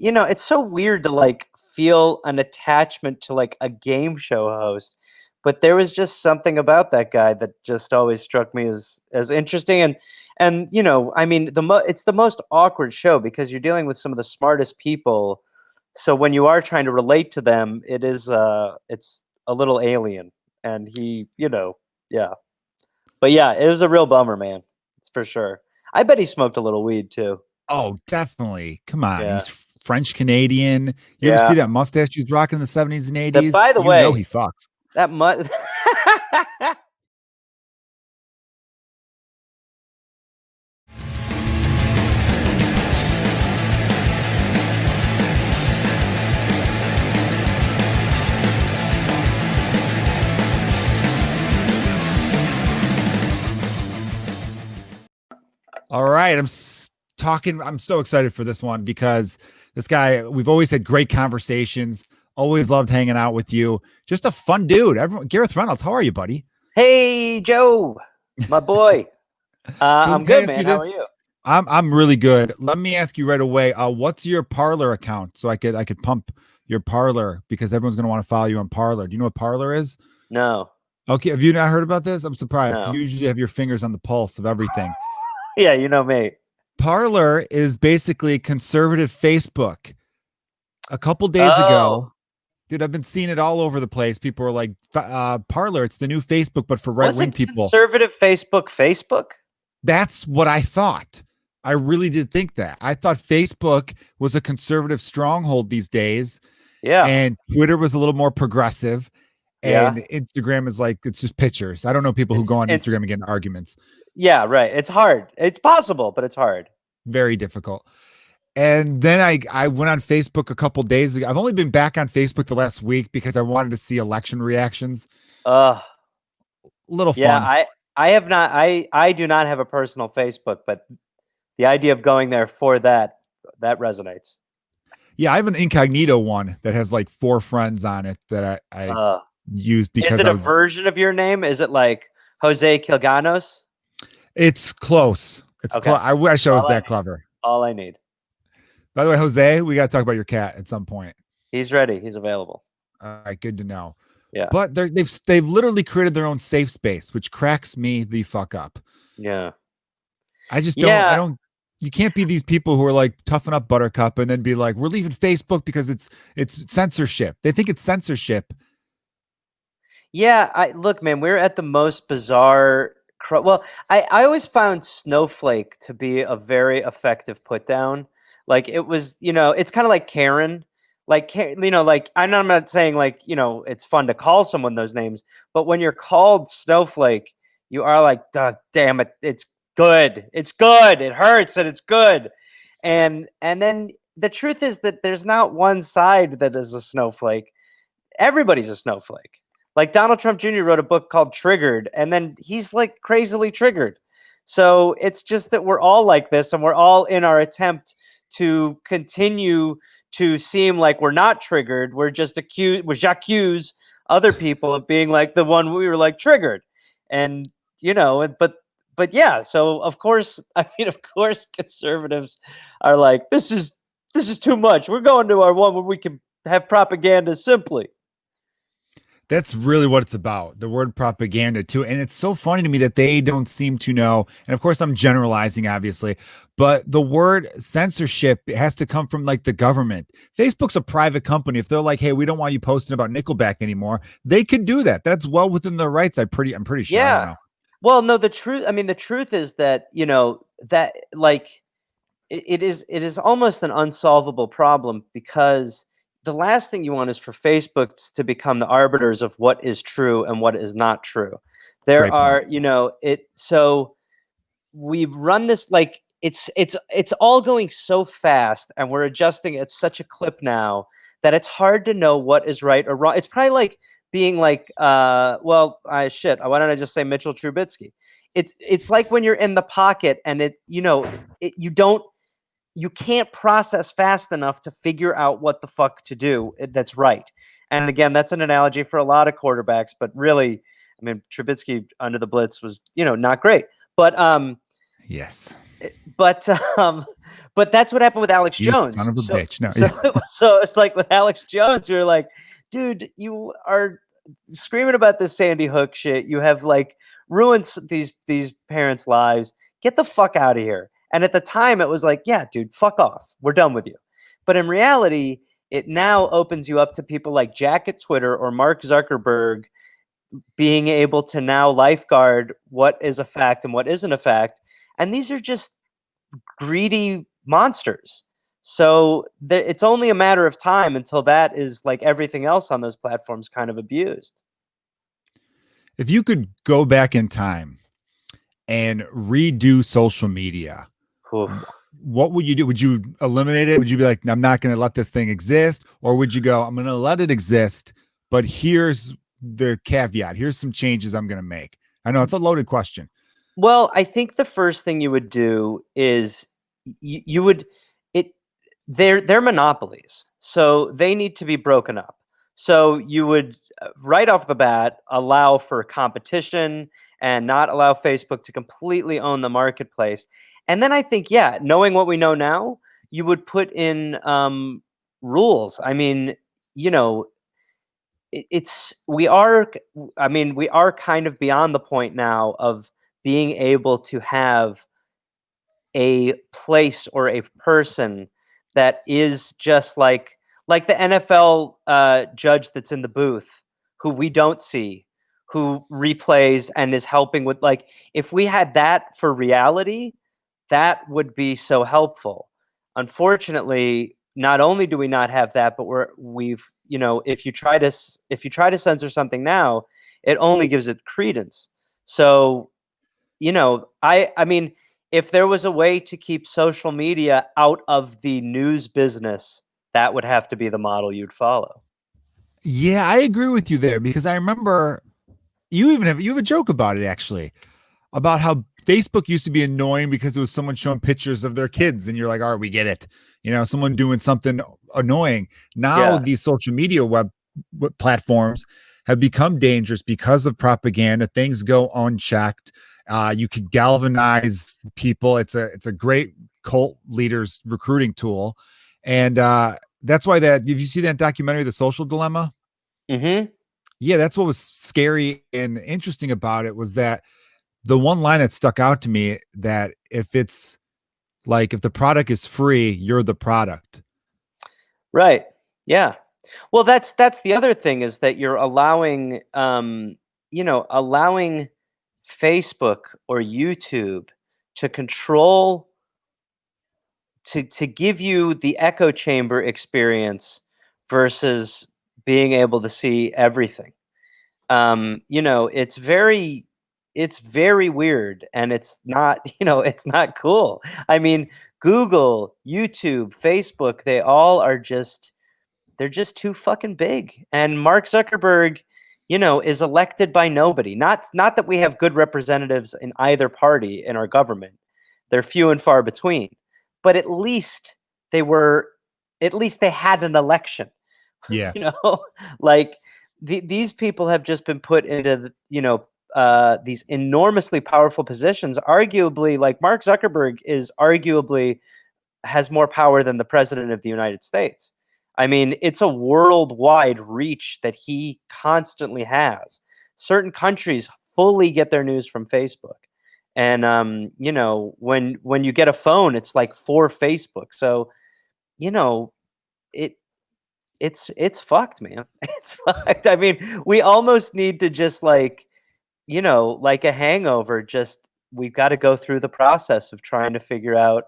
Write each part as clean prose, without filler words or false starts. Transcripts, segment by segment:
it's so weird to like feel an attachment to like a game show host, but there was just something about that guy that just always struck me as interesting. And I mean, it's the most awkward show because you're dealing with some of the smartest people. So when you are trying to relate to them, it's a little alien. And yeah. But yeah, it was a real bummer, man. It's for sure. I bet he smoked a little weed too. Oh, definitely. Come on. Yeah. He's French Canadian. You ever see Yeah. that mustache he was rocking in the 70s and That 80s? by the You know way, he fucks. that must All right. I'm so excited for this one because this guy, we've always had great conversations, always loved hanging out with you. Just a fun dude. Everyone, Gareth Reynolds, how are you, buddy? Hey Joe, my boy. I'm Can I good, ask you man. How are this? you? I'm really good. Let me ask you right away. What's your Parlor account so I could pump your Parlor because everyone's gonna want to follow you on Parlor. Do you know what Parlor is? No, Okay, have you not heard about this? I'm surprised because no. you usually have your fingers on the pulse of everything. Yeah, you know me. Parlor is basically conservative Facebook. A couple days Oh, ago, dude, I've been seeing it all over the place. People are like, Parlor, it's the new Facebook, but for right wing wasn't people. conservative Facebook? That's what I thought. I really did think that. I thought Facebook was a conservative stronghold these days, Yeah, and Twitter was a little more progressive, yeah. and Instagram is like, it's just pictures. I don't know people who It's go on it's Instagram and get in arguments. yeah, right. It's hard. It's possible, but it's hard. Very difficult. And then I went on Facebook a couple days ago. I've only been back on Facebook the last week because I wanted to see election reactions. Uh, Little yeah. fun. I have not. I do not have a personal Facebook, but the idea of going there for that resonates. Yeah, I have an incognito one that has like 4 friends on it that I Uh, used is because it I a was. version of your name? Is it like Jose Kilganos? It's close. It's Okay, close. I wish I was all I that need. clever. All I need. By the way, Jose, we got to talk about your cat at some point. He's ready. He's available. All right, good to know. Yeah. But they've literally created their own safe space, which cracks me the fuck up. Yeah. I just don't. I Yeah. don't. You can't be these people who are like toughen up Buttercup and then be like, we're leaving Facebook because it's censorship. They think it's censorship. Yeah. I look, man. We're at the most bizarre. Well, I always found Snowflake to be a very effective put down. Like it was, it's kind of like Karen. Like, like I know I'm not saying like, it's fun to call someone those names, but when you're called Snowflake, you are like, "Duh, damn it, it's good. It's good. It hurts and it's good." And then the truth is that there's not one side that is a snowflake. Everybody's a snowflake. Like Donald Trump Jr. wrote a book called Triggered, and then he's like crazily triggered. So it's just that we're all like this, and we're all in our attempt to continue to seem like we're not triggered. We accuse other people of being like the one we were like triggered, and but yeah. So of course, I mean, of course, conservatives are like this is too much. We're going to our one where we can have propaganda simply. That's really what it's about. The word propaganda too. And it's so funny to me that they don't seem to know. And of course I'm generalizing obviously, but the word censorship has to come from like the government. Facebook's a private company. If they're like, "Hey, we don't want you posting about Nickelback anymore," they could do that. That's well within their rights. I'm pretty sure. I don't Yeah. know. Well, no, the truth is that, that like it is almost an unsolvable problem because the last thing you want is for Facebook to become the arbiters of what is true and what is not true. There Great point. are, so we've run this like it's all going so fast and we're adjusting at such a clip now that it's hard to know what is right or wrong. It's probably like being like shit, why don't I just say Mitchell Trubisky? It's like when you're in the pocket and you can't process fast enough to figure out what the fuck to do that's right. And again, that's an analogy for a lot of quarterbacks, but really, I mean, Trubisky under the blitz was, not great. But Yes. but But that's what happened with Alex You son Jones. of a So bitch. No, so yeah. so it's like with Alex Jones, we are like, dude, you are screaming about this Sandy Hook shit. You have like ruined these parents' lives. Get the fuck out of here. And at the time, it was like, yeah, dude, fuck off. We're done with you. But in reality, it now opens you up to people like Jack at Twitter or Mark Zuckerberg being able to now lifeguard what is a fact and what isn't a fact. And these are just greedy monsters. So it's only a matter of time until that is like everything else on those platforms kind of abused. If you could go back in time and redo social media, Oof. what would you do? Would you eliminate it? Would you be like, I'm not going to let this thing exist? Or would you go, I'm going to let it exist, but here's the caveat. Here's some changes I'm going to make. I know it's a loaded question. Well, I think the first thing you would do is you would it they're monopolies. So they need to be broken up. So you would right off the bat allow for competition and not allow Facebook to completely own the marketplace. And then I think, yeah, knowing what we know now, you would put in rules. I mean, you know, it's we are I mean, we are kind of beyond the point now of being able to have a place or a person that is just like the NFL judge that's in the booth who we don't see, who replays and is helping with like if we had that for reality, that would be so helpful. Unfortunately, not only do we not have that, but we've if you try to if you try to censor something now, it only gives it credence. So I mean, if there was a way to keep social media out of the news business, that would have to be the model you'd follow. Yeah, I agree with you there because I remember you have a joke about it actually, about how Facebook used to be annoying because it was someone showing pictures of their kids, and you're like, all right, we get it. Someone doing something annoying. Now Yeah. these social media web platforms have become dangerous because of propaganda. Things go unchecked. You can galvanize people. It's a great cult leaders recruiting tool, and that's why that. If you see that documentary, The Social Dilemma, Mhm. yeah, that's what was scary and interesting about it was that the one line that stuck out to me that if the product is free, you're the product. Right. Yeah. Well, that's the other thing is that you're allowing allowing Facebook or YouTube to control to give you the echo chamber experience versus being able to see everything. It's very weird and it's not, it's not cool. I mean, Google, YouTube, Facebook, they all are just they're just too fucking big. And Mark Zuckerberg, is elected by nobody. Not that we have good representatives in either party in our government. They're few and far between. But they were at least they had an election. Yeah. you know like these people have just been put into these enormously powerful positions, arguably like Mark Zuckerberg is arguably has more power than the president of the United States. I mean, it's a worldwide reach that he constantly has. Certain countries fully get their news from Facebook. And when you get a phone, it's like for Facebook. So, you know, it it's fucked, man. It's fucked. I mean, we almost need to just like a hangover, just we've got to go through the process of trying to figure out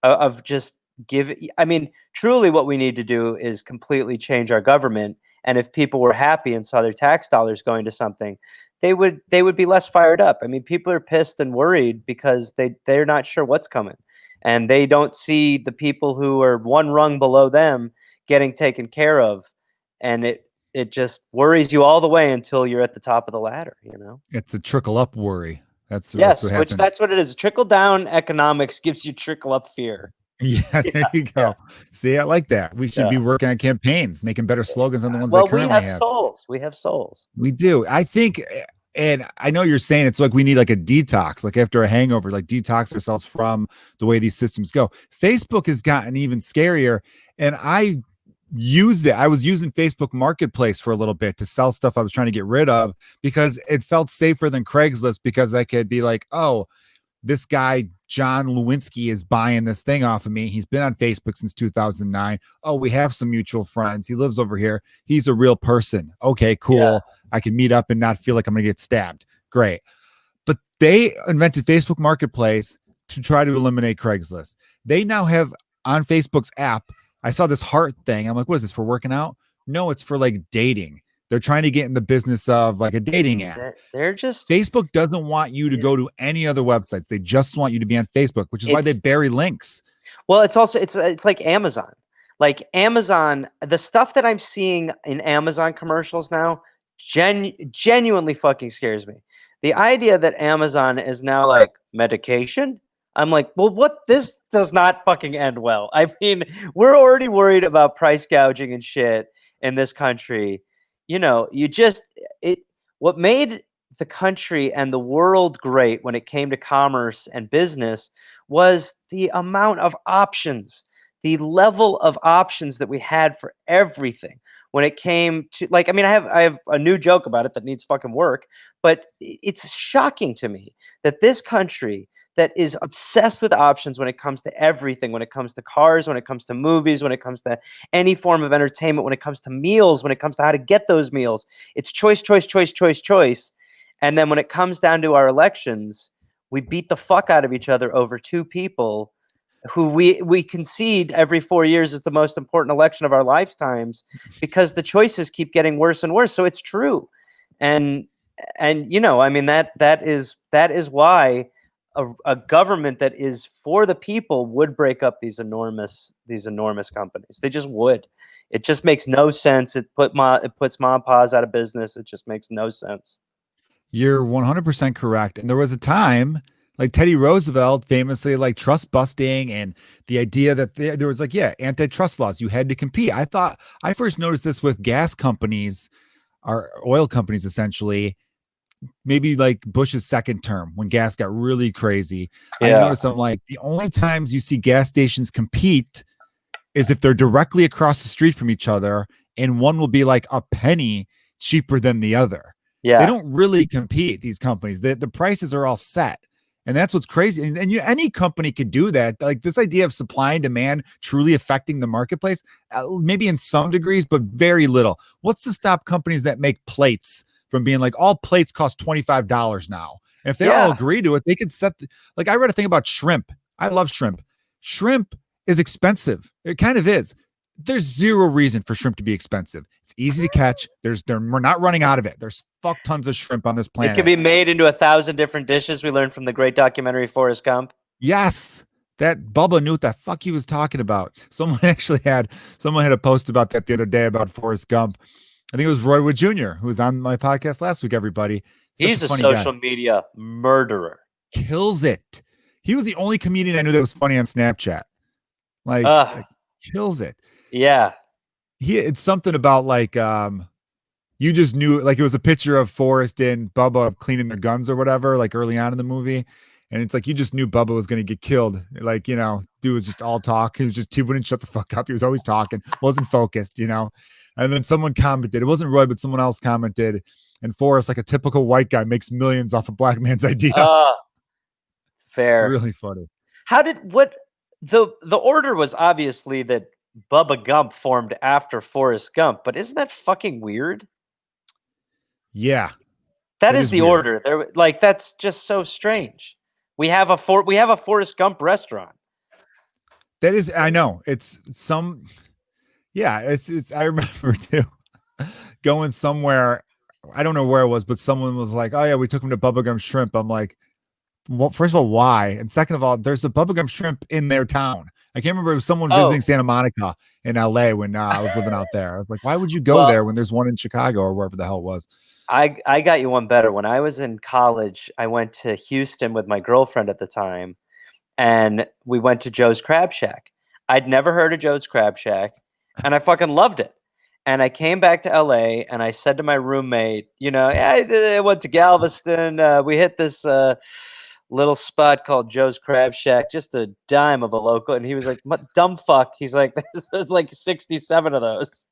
of just give I mean, truly what we need to do is completely change our government, and if people were happy and saw their tax dollars going to something, they would be less fired up. I mean, people are pissed and worried because they're not sure what's coming, and they don't see the people who are one rung below them getting taken care of, and it just worries you all the way until you're at the top of the ladder. It's a trickle up worry. That's what Yes, which happens. that's what it is. Trickle down economics gives you trickle up fear. Yeah, there you Yeah. go. See, I like that. We should Yeah. be working on campaigns, making better slogans than the ones they Well, we currently have have. souls. We have souls. We do. I think And I know you're saying it's like we need like a detox, like after a hangover, like detox ourselves from the way these systems go. Facebook has gotten even scarier. And I used it. I was using Facebook Marketplace for a little bit to sell stuff I was trying to get rid of because it felt safer than Craigslist because I could be like, oh, this guy John Lewinsky is buying this thing off of me. He's been on Facebook since 2009. Oh, we have some mutual friends. He lives over here. He's a real person. Okay, Yeah. cool. I can meet up and not feel like I'm going to get stabbed. Great. But they invented Facebook Marketplace to try to eliminate Craigslist. They now have on Facebook's app. I saw this heart thing. I'm like, what is this for working out? No, it's for like dating. They're trying to get in the business of like a dating app. They're just Facebook doesn't want you to go to any other websites. They just want you to be on Facebook, which is why they it's bury links. well, it's also it's like Amazon. Like Amazon, the stuff that I'm seeing in Amazon commercials now genuinely fucking scares me. The idea that Amazon is now like medication, I'm like, well, what? This does not fucking end well. I mean, we're already worried about price gouging and shit in this country. You know, you just it what made the country and the world great when it came to commerce and business was the amount of options, the level of options that we had for everything. When it came to like, I mean, I have a new joke about it that needs fucking work, but it's shocking to me that this country that is obsessed with options when it comes to everything, when it comes to cars, when it comes to movies, when it comes to any form of entertainment, when it comes to meals, when it comes to how to get those meals, it's choice, choice, choice, choice, choice. And then when it comes down to our elections, we beat the fuck out of each other over two people who we concede every 4 years is the most important election of our lifetimes because the choices keep getting worse and worse. So it's true, and you know, I mean that is why a government that is for the people would break up these enormous companies. They just would. It just makes no sense. It puts mom and pa's out of business. It just makes no sense. You're 100% correct. And there was a time like Teddy Roosevelt famously like trust busting and the idea that there was like, yeah, antitrust laws. You had to compete. I thought I first noticed this with gas companies or oil companies essentially maybe like Bush's second term when gas got really crazy. I Yeah, noticed I'm like the only times you see gas stations compete is if they're directly across the street from each other and one will be like a penny cheaper than the other. They yeah, don't really compete, these companies. The prices are all set. And that's what's crazy. And any company could do that. Like this idea of supply and demand truly affecting the marketplace, maybe in some degrees, but very little. What's to stop companies that make plates from being like all plates cost $25 now? And if they all yeah, agree to it, they could like I read a thing about shrimp. I love shrimp. Shrimp is expensive. It kind of is. There's zero reason for shrimp to be expensive. It's easy to catch. We're not running out of it. There's fuck tons of shrimp on this it can planet. be made into 1,000 different dishes. We learned from the great documentary Forrest Gump. Yes. That Bubba knew what the fuck he was talking about. Someone had a post about that the other day about Forrest Gump. I think it was Roy Wood Jr., who was on my podcast last week, everybody. Such a He's a funny guy. social media murderer. Kills it. He was the only comedian I knew that was funny on Snapchat. Uh, Like kills it. yeah, It's something about like you just knew like it was a picture of Forrest and Bubba cleaning their guns or whatever, like early on in the movie. And it's like you just knew Bubba was gonna get killed. Like, dude was just all talk. He wouldn't shut the fuck up. He was always talking, wasn't focused. And then someone commented, it wasn't Roy, but someone else commented, and Forrest, like a typical white guy, makes millions off a black man's idea. uh, fair. Really funny. How did what the order was obviously that Bubba Gump formed after Forrest Gump, but isn't that fucking weird? Yeah, That that is is the weird. order. There, like that's just so strange. We have a Forrest Gump restaurant. That is, I know. It's some Yeah, it's I remember too going somewhere. I don't know where it was, but someone was like, "Oh yeah, we took him to Bubblegum Shrimp." I'm like, "Well, first of all, why? And second of all, there's a Bubblegum Shrimp in their town." I can't remember. It was someone visiting Oh, Santa Monica in LA when I was living out there. I was like, "Why would you go well, there when there's one in Chicago or wherever the hell it was?" I got you one better. When I was in college, I went to Houston with my girlfriend at the time, and we went to Joe's Crab Shack. I'd never heard of Joe's Crab Shack, and I fucking loved it. And I came back to LA and I said to my roommate, "Yeah, I went to Galveston. We hit this little spot called Joe's Crab Shack, just a dime of a local." And he was like, "What dumb fuck?" He's like, "There's like 67 of those."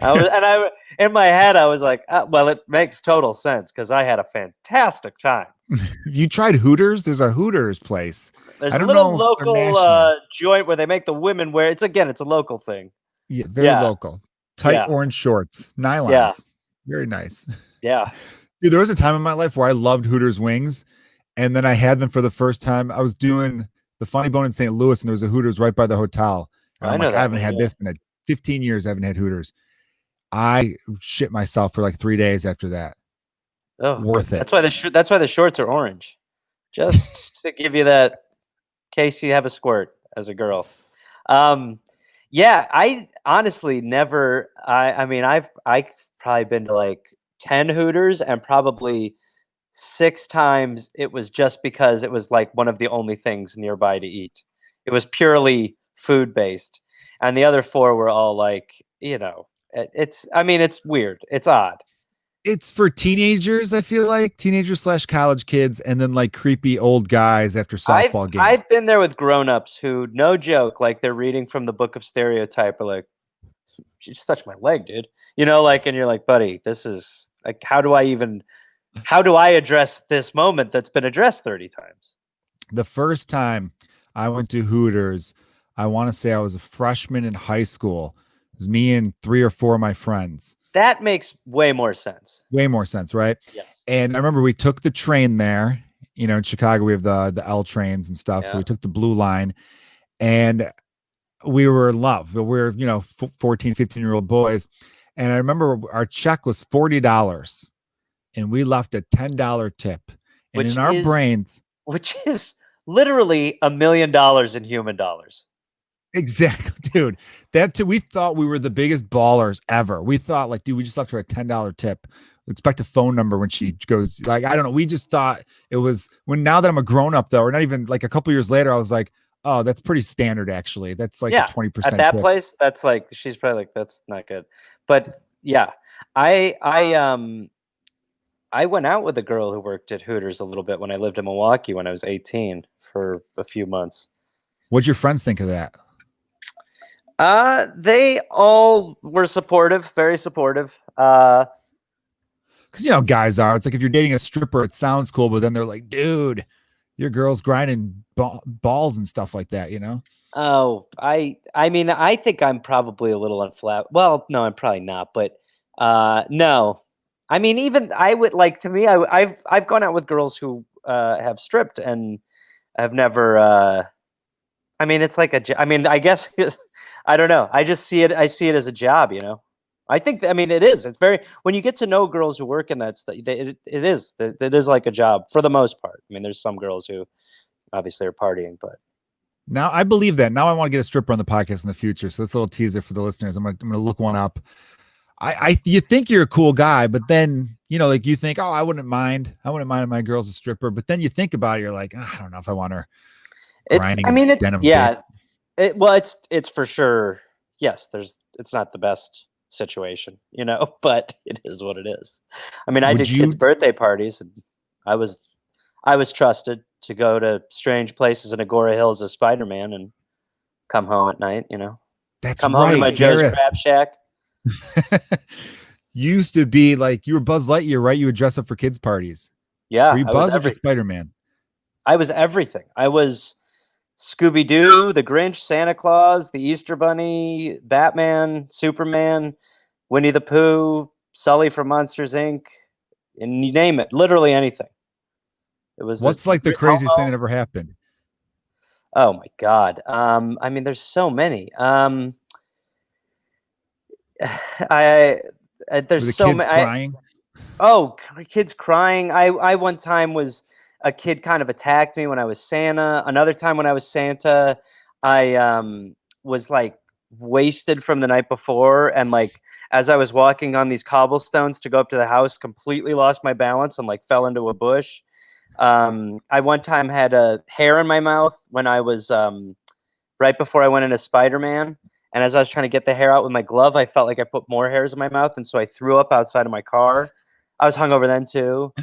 I in my head I was like, "Well, it makes total sense because I had a fantastic time." You tried Hooters? There's a Hooters place. There's I a don't little know if they're local national. joint where they make the women wear. It's a local thing. Yeah, very Yeah, local. Tight yeah, orange shorts, yeah, nylons. Very nice. yeah. Dude, there was a time in my life where I loved Hooters wings, and then I had them for the first time. I was doing the Funny Bone in St. Louis, and there was a Hooters right by the hotel. And I I'm know like, I that haven't one. had Yeah. this in 15 years. I haven't had Hooters. I shit myself for like 3 days after that. Oh, Worth it. that's why the shorts are orange, just to give you that case you have a squirt as a girl. Um, yeah, I honestly never. I mean, I probably been to like 10 Hooters, and probably 6 times it was just because it was like one of the only things nearby to eat. It was purely food based, and the other four were all like, it's. I mean, it's weird. It's odd. It's for teenagers, I feel like teenagers slash college kids, and then like creepy old guys after I've softball games. I've been there with grown-ups who, no joke, like they're reading from the book of stereotype, or like, "She just touched my leg, dude." Like, and you're like, "Buddy, this is like, how do I address this moment that's been addressed 30 times?" The first time I went to Hooters, I want to say I was a freshman in high school. It was me and three or four of my friends. That makes way more sense. Way more sense, right? Yes. And I remember we took the train there. In Chicago, we have the L trains and stuff. So Yeah. we took the blue line and we were in love. We were, 14, 15-year-old boys. And I remember our check was $40 and we left a $10 tip. And in Which our is brains, which is literally $1 million in human dollars. exactly, dude. We thought we were the biggest ballers ever. We thought, like, dude, we just left her a $10 tip. We expect a phone number when she goes. Like, I don't know. We just thought it was when now that I'm a grown up though, or not even like a couple years later, I was like, oh, that's pretty standard actually. That's like a Yeah. At 20% that tip. place, that's like, she's probably like, "That's not good." But yeah, I went out with a girl who worked at Hooters a little bit when I lived in Milwaukee when I was 18 for a few months. What'd your friends think of that? They all were supportive, very supportive. Because guys are. It's like if you're dating a stripper, it sounds cool, but then they're like, dude, your girl's grinding balls and stuff like that. Oh, I mean, I think I'm probably a little unflat. Well, no, I'm probably not, but no. I mean, even I would like, to me, I've gone out with girls who have stripped and have never I mean, it's like I mean, I guess I don't know. I see it as a job. I think I mean, it is. It's very, when you get to know girls who work in that stuff, it is like a job for the most part. I mean, there's some girls who obviously are partying, but Now I believe that. Now I want to get a stripper on the podcast in the future. So it's a little teaser for the listeners. I'm gonna look one up. You think you're a cool guy, but then like you think, oh, I wouldn't mind. I wouldn't mind if my girl's a stripper. But then you think about it, you're like, I don't know if I want her grinding I a mean, denim bit. yeah, well, it's for sure. Yes, it's not the best situation, but it is what it is. I mean, I Would did kids' you? birthday parties, and I was I was trusted to go to strange places in Agora Hills as Spider-Man and come home at night. That's Come home to right, my Joe's Gareth. Crab Shack. Used to be like you were Buzz Lightyear, right? You would dress up for kids' parties. Were Yeah, you I was Buzz or just Spider-Man? I was everything. I was Scooby Doo, the Grinch, Santa Claus, the Easter Bunny, Batman, Superman, Winnie the Pooh, Sully from Monsters Inc., and you name it, literally anything. It was What's like the craziest thing that Homo. ever happened? Oh my god. I mean, there's so many. I Were there's the so kids many. crying? Oh, kids crying. I one time was a kid kind of attacked me when I was Santa. Another time when I was Santa, I was like wasted from the night before, and like as I was walking on these cobblestones to go up to the house, completely lost my balance and like fell into a bush. I one time had a hair in my mouth when I was right before I went into Spider-Man, And as I was trying to get the hair out with my glove, I felt like I put more hairs in my mouth, and so I threw up outside of my car. I was hungover then too.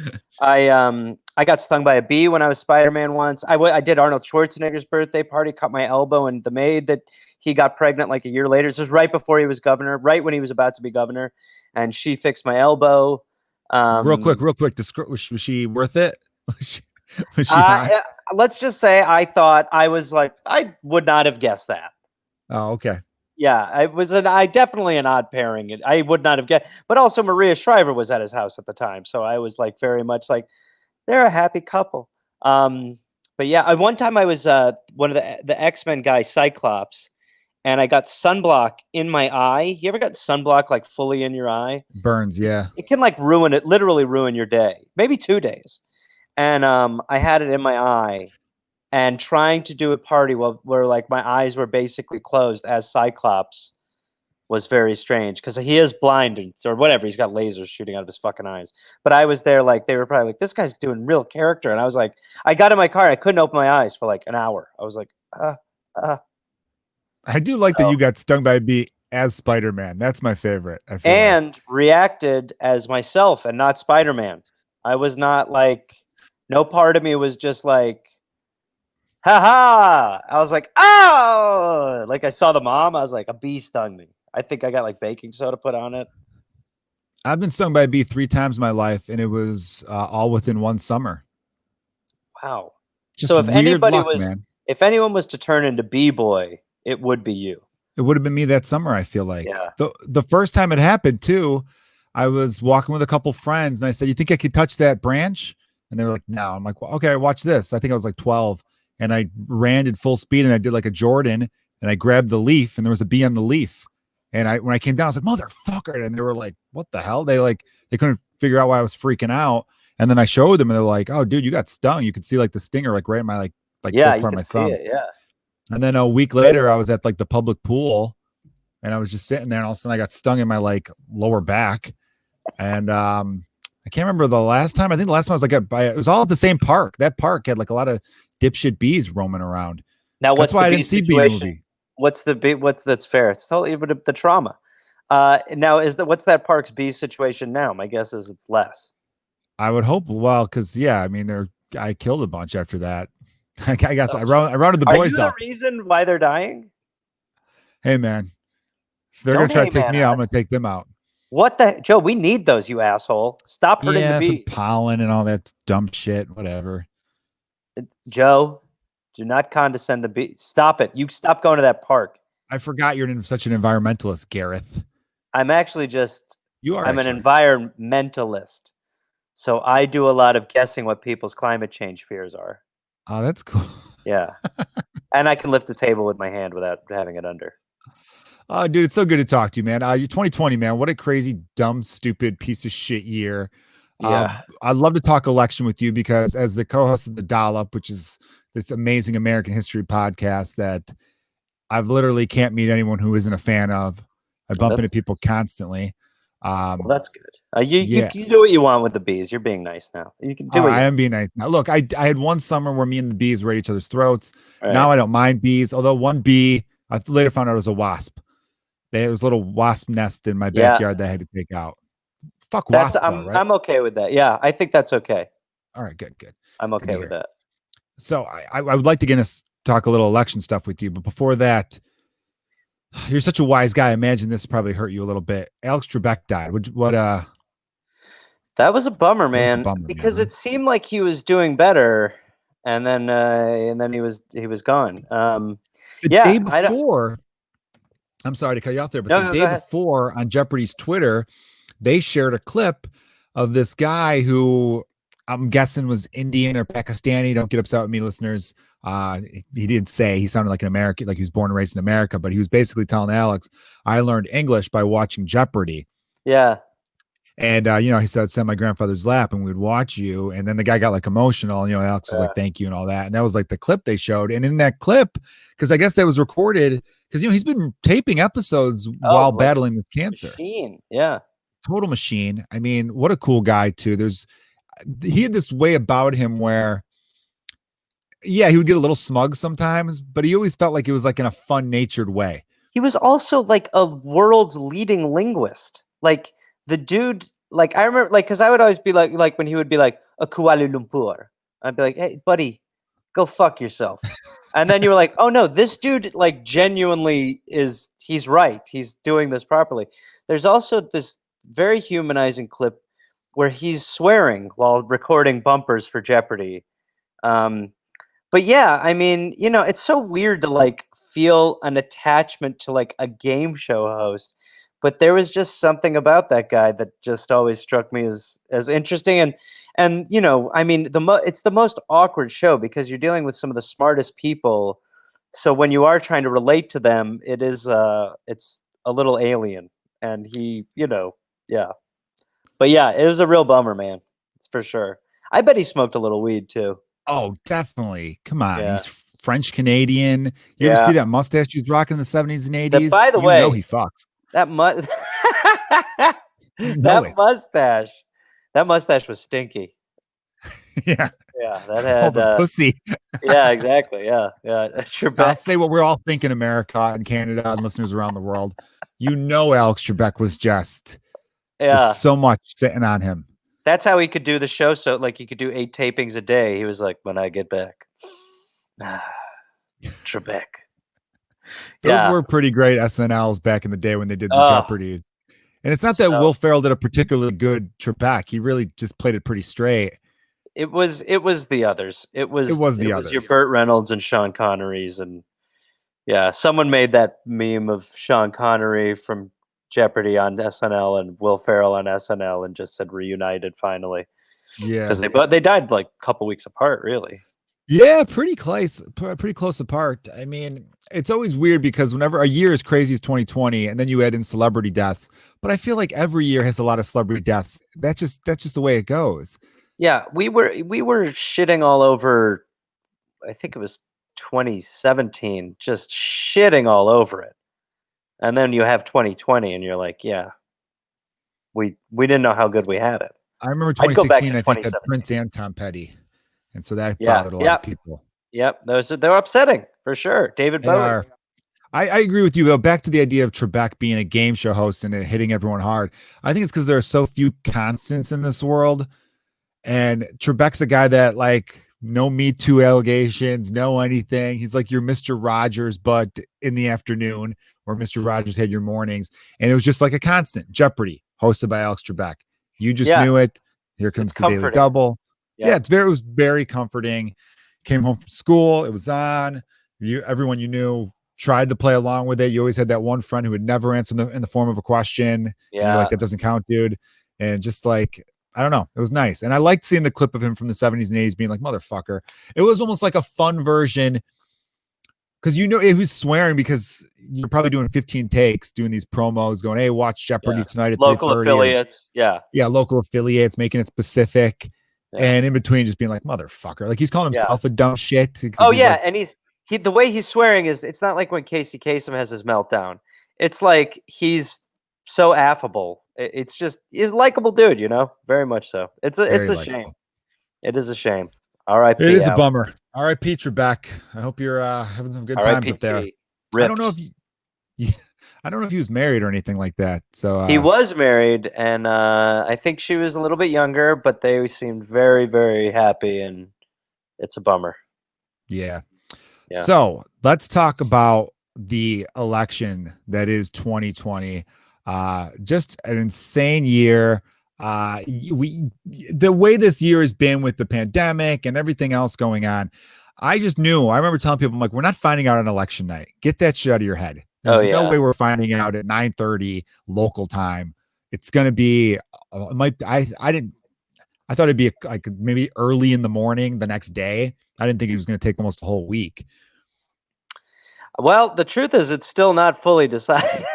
I got stung by a bee when I was Spider-Man once. I did Arnold Schwarzenegger's birthday party, cut my elbow, and the maid that he got pregnant like a year later. This was right before he was governor, right when he was about to be governor, and she fixed my elbow. Real quick. Was she worth it? Was she Uh, hot? eh, let's just say I thought I was like I would not have guessed that. Oh, okay. Yeah, it was I definitely an odd pairing. I would not have guessed, but also Maria Shriver was at his house at the time, so I was like very much like they're a happy couple. But yeah, one time I was one of the X-Men guys, Cyclops, and I got sunblock in my eye. You ever got sunblock like fully in your eye? Burns, yeah. It can like ruin it, literally ruin your day, maybe 2 days. And I had it in my eye, and trying to do a party where like my eyes were basically closed as Cyclops was very strange because he is blind or whatever. He's got lasers shooting out of his fucking eyes. But I was there like they were probably like, this guy's doing real character. And I was like, I got in my car. I couldn't open my eyes for like an hour. I was like, uh. I do like that So, you got stung by a bee as Spider-Man. That's my favorite, I feel like. and reacted as myself and not Spider-Man. I was not like, no part of me was just like, ha ha. I was like, oh, like I saw the mom. I was like, a bee stung me. I think I got like baking soda put on it. I've been stung by a bee 3 times in my life, and it was all within one summer. Wow. Just So weird luck, man. if anyone was to turn into B-boy, it would be you. It would have been me that summer, I feel like. Yeah. The first time it happened too, I was walking with a couple friends and I said, "You think I could touch that branch?" And they were like, "No." I'm like, "Well, okay, watch this." I think I was like 12, and I ran at full speed and I did like a Jordan, and I grabbed the leaf and there was a bee on the leaf. And when I came down, I was like, "Motherfucker." And they were like, "What the hell?" They couldn't figure out why I was freaking out. And then I showed them and they're like, "Oh, dude, you got stung. You could see like the stinger like right in my like Yeah, this you part of my could see thumb." it. Yeah. And then a week later, I was at like the public pool and I was just sitting there and all of a sudden I got stung in my like lower back. And I can't remember the last time. I think the last time I was like, it was all at the same park. That park had like a lot of dipshit bees roaming around. Now, That's what's why the I B didn't see Bee situation? Movie. What's that's fair? It's totally the trauma. Now what's that park's B situation now? My guess is it's less. I would hope. Well, because yeah, I mean, I killed a bunch after that. Oh, I rounded the are you boys the up. reason why they're dying? Hey man, if they're gonna Don't try to hey take man me out, I'm gonna us. take them out. What the Joe? We need those, you asshole. Stop hurting the Yeah, for bees. pollen and all that dumb shit. Whatever. Joe, do not condescend the bee. Stop it. You stop going to that park. I forgot you're such an environmentalist, Gareth. I'm actually just You are I'm an actually. environmentalist. So I do a lot of guessing what people's climate change fears are. Oh, that's cool. Yeah. And I can lift the table with my hand without having it under. Oh, dude, it's so good to talk to you, man. You're 2020, man. What a crazy, dumb, stupid piece of shit year. Yeah. I'd love to talk election with you because as the co-host of the Dollop, which is this amazing American history podcast that I've literally can't meet anyone who isn't a fan of. I Well, bump into people constantly. that's good. You Yeah. you do what you want with the bees. You're being nice now. You can do what I you am being nice. Now, look, I had one summer where me and the bees were at each other's throats. want. Now Right. I don't mind bees, although one bee, I later found out it was a wasp. There was a little wasp nest in my Yeah. backyard that I had to take out. Fuck That's wasp though, right? I'm okay with that. Yeah, I think that's okay. All right, good, good. I'm Good to okay with hear. that. So I would like to get us talk a little election stuff with you, but before that, you're such a wise guy. I imagine this probably hurt you a little bit. Alex Trebek died. That was a bummer, That was a man, bummer, because man. it seemed like he was doing better, and then he was gone. The Yeah, day I don't. before, I'm sorry to cut you off there, but No, the no, go day ahead. before on Jeopardy's Twitter, they shared a clip of this guy who I'm guessing was Indian or Pakistani. Don't get upset with me, listeners. He didn't say he sounded like an American, like he was born and raised in America, but he was basically telling Alex, I learned English by watching Jeopardy. Yeah, And he said, "Send my grandfather's lap," and we'd watch you. And then the guy got like emotional. And, Alex was like, "Thank you," and all that. And that was like the clip they showed. And in that clip, because I guess that was recorded, because he's been taping episodes while like battling this cancer. machine. Yeah, Total machine. I mean, what a cool guy too. He had this way about him where, yeah, he would get a little smug sometimes, but he always felt like it was like in a fun natured way. he was also like a world's leading linguist. Like the dude, like I remember, like because I would always be like when he would be like a Kuala Lumpur, I'd be like, hey, buddy, go fuck yourself. And then you were like, oh no, this dude like genuinely he's right. He's doing this properly. There's also this very humanizing clip where he's swearing while recording bumpers for Jeopardy. Um, but yeah, I mean, it's so weird to like feel an attachment to like a game show host. But there was just something about that guy that just always struck me as interesting and I mean, it's the most awkward show because you're dealing with some of the smartest people. So when you are trying to relate to them, it's a little alien. And yeah. But yeah, it was a real bummer, man. It's for sure. I bet he smoked a little weed too. Oh, definitely. Come on. Yeah. He's French Canadian. You ever Yeah. see that mustache he was rocking in the 70s and That 80s? by the You know way, he fucks. that mu You know that it. mustache that mustache was stinky. Yeah. Yeah, that All had, the pussy. yeah, exactly, yeah, yeah, I'll Trebek. say what we're all thinking, America and Canada and listeners around the world. You know Alex Trebek was just Yeah, so much sitting on him. that's how he could do the show, so, like, he could do 8 tapings a day. He was like, "When I get back." Trebek. Those Yeah. were pretty great SNLs back in the day when they did the Oh, Jeopardy. And it's not that so Will Ferrell did a particularly good Trebek. He really just played it pretty straight. it was the others. It It was was the it was your others. Burt Reynolds and Sean Connerys, and yeah, someone made that meme of Sean Connery from Jeopardy on SNL and Will Ferrell on SNL and just said reunited finally because Yeah. they died like a couple weeks apart, really. Yeah, pretty close apart. I mean, it's always weird because whenever a year is crazy as 2020, and then you add in celebrity deaths, but I feel like every year has a lot of celebrity deaths. That's just the way it goes. Yeah, we were shitting all over. I think it was 2017, just shitting all over it, and then you have 2020, and you're like, yeah, we didn't know how good we had it. I remember I'd go back to 2016, I think, had 2017. Prince and Tom Petty. And so that Yeah, bothered a lot of yep, people. yep. They're upsetting for sure. David They Bowie. are. I agree with you though. Back to the idea of Trebek being a game show host and it hitting everyone hard. I think it's because there are so few constants in this world. And Trebek's a guy that like no Me Too allegations, no anything. He's like your Mr. Rogers, but in the afternoon, or Mr. Rogers had your mornings. And it was just like a constant. Jeopardy, hosted by Alex Trebek. You just Yeah, knew it. Here it's comes the Daily comforting. Double. Yeah, Yep. it was very comforting. Came home from school, it was on. Everyone you knew tried to play along with it. You always had that one friend who would never answer in the form of a question, and you're like, Yeah. that doesn't count, dude. And just like, I don't know, it was nice. And I liked seeing the clip of him from the 70s and 80s being like, motherfucker. It was almost like a fun version because it was swearing because you're probably doing 15 takes, doing these promos, going, hey, watch Yeah. Jeopardy tonight at Local 3:30, or affiliates. Yeah. yeah, local affiliates, making it specific. Yeah. And in between, just being like, motherfucker. Like he's calling Yeah. himself a dumb shit because Oh he's yeah, like, and the way he's swearing is it's not like when Casey Kasem has his meltdown. It's like he's so affable. It's just he's a likable dude, very much so. It's very a shame. likable. It is a shame. It R.I.P. is a Alex. bummer. R.I.P. Trebek. I hope you're having some good times R.I.P. up there. T. I don't know Ripped. if I don't know if he was married or anything like that. So He was married, and I think she was a little bit younger, but they seemed very, very happy, and it's a bummer. yeah. Yeah. So let's talk about the election that is 2020. Just an insane year. The way this year has been with the pandemic and everything else going on, I just knew. I remember telling people, I'm like, we're not finding out on election night. Get that shit out of your head. Oh There's no yeah. way we're finding out at 9:30 local time. It's gonna be it might I didn't I thought it'd be like maybe early in the morning the next day. I didn't think it was gonna take almost a whole week. Well, the truth is, it's still not fully decided.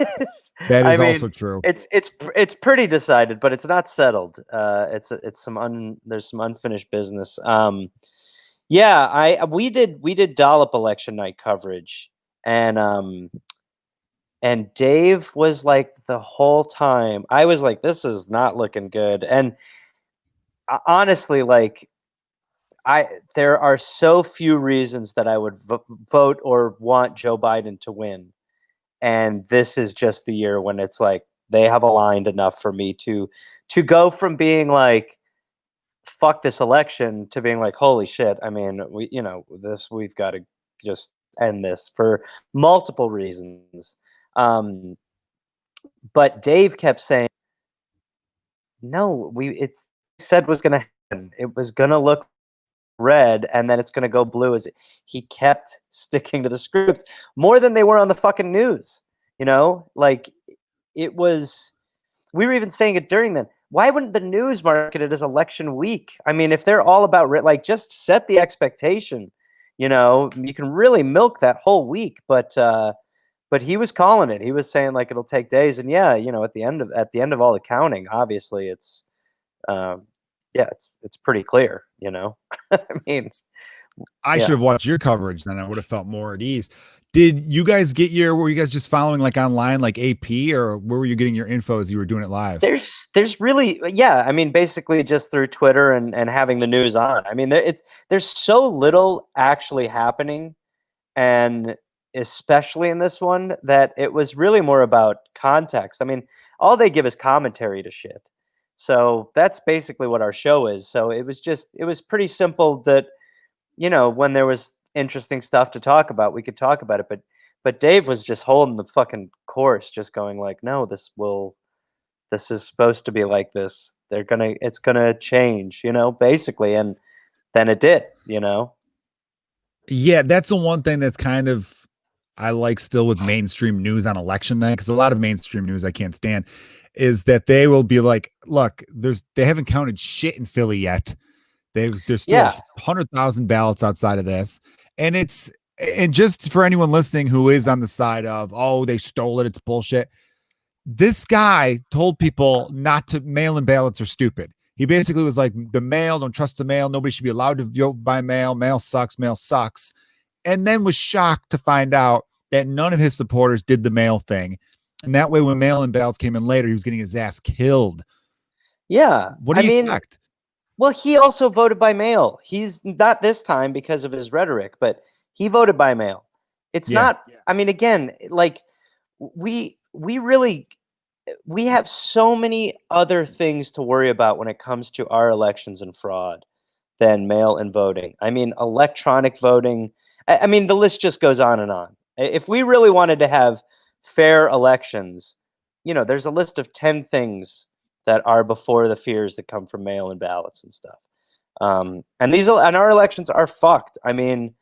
That I is mean, also true. it's pretty decided, but it's not settled. It's there's some unfinished business. Yeah, I we did Dollop election night coverage, and Dave was like the whole time. I was like, this is not looking good, and honestly, like I there are so few reasons that I would vote or want Joe Biden to win. and this is just the year when it's like they have aligned enough for me to go from being like fuck this election to being like holy shit. I mean, we've got to just end this for multiple reasons. Um, but Dave kept saying, "No, we it said was going to happen. It was going to look red, and then it's going to go blue." He kept sticking to the script more than they were on the fucking news. Like it was. We were even saying it during then. Why wouldn't the news market it as election week? I mean, if they're all about like just set the expectation. You can really milk that whole week, but he was calling it. He was saying like it'll take days, and yeah, at the end of all the counting, obviously um, yeah, it's pretty clear. I mean, I should yeah. have watched your coverage, then I would have felt more at ease. Did you guys were you guys just following like online, like AP, or where were you getting your info as you were doing it live? There's really, yeah, I mean, basically just through Twitter and having the news on. I mean, there's so little actually happening, and especially in this one, that it was really more about context. I mean, all they give is commentary to shit. So that's basically what our show is. So it was pretty simple that, when there was interesting stuff to talk about, we could talk about it. But Dave was just holding the fucking course, just going like, no, this is supposed to be like this. It's gonna change, basically. And then it did. Yeah, that's the one thing that's kind of I like still with mainstream news on election night, because a lot of mainstream news I can't stand is that they will be like, look, they haven't counted shit in Philly yet. There's still Yeah. 100,000 ballots outside of this. And just for anyone listening who is on the side of, oh, they stole it, it's bullshit. This guy told people not to mail in ballots are stupid. He basically was like, the mail, don't trust the mail. Nobody should be allowed to vote by mail. Mail sucks. Mail sucks. And then was shocked to find out that none of his supporters did the mail thing. And that way, when mail in ballots came in later, he was getting his ass killed. Yeah. What do I you mean, expect? well, he also voted by mail. He's not this time because of his rhetoric, but he voted by mail. It's Yeah. not, I mean, again, like we really we have so many other things to worry about when it comes to our elections and fraud than mail-in voting. I mean, electronic voting. I mean, the list just goes on and on. If we really wanted to have fair elections, there's a list of 10 things that are before the fears that come from mail-in ballots and stuff. And our elections are fucked. I mean,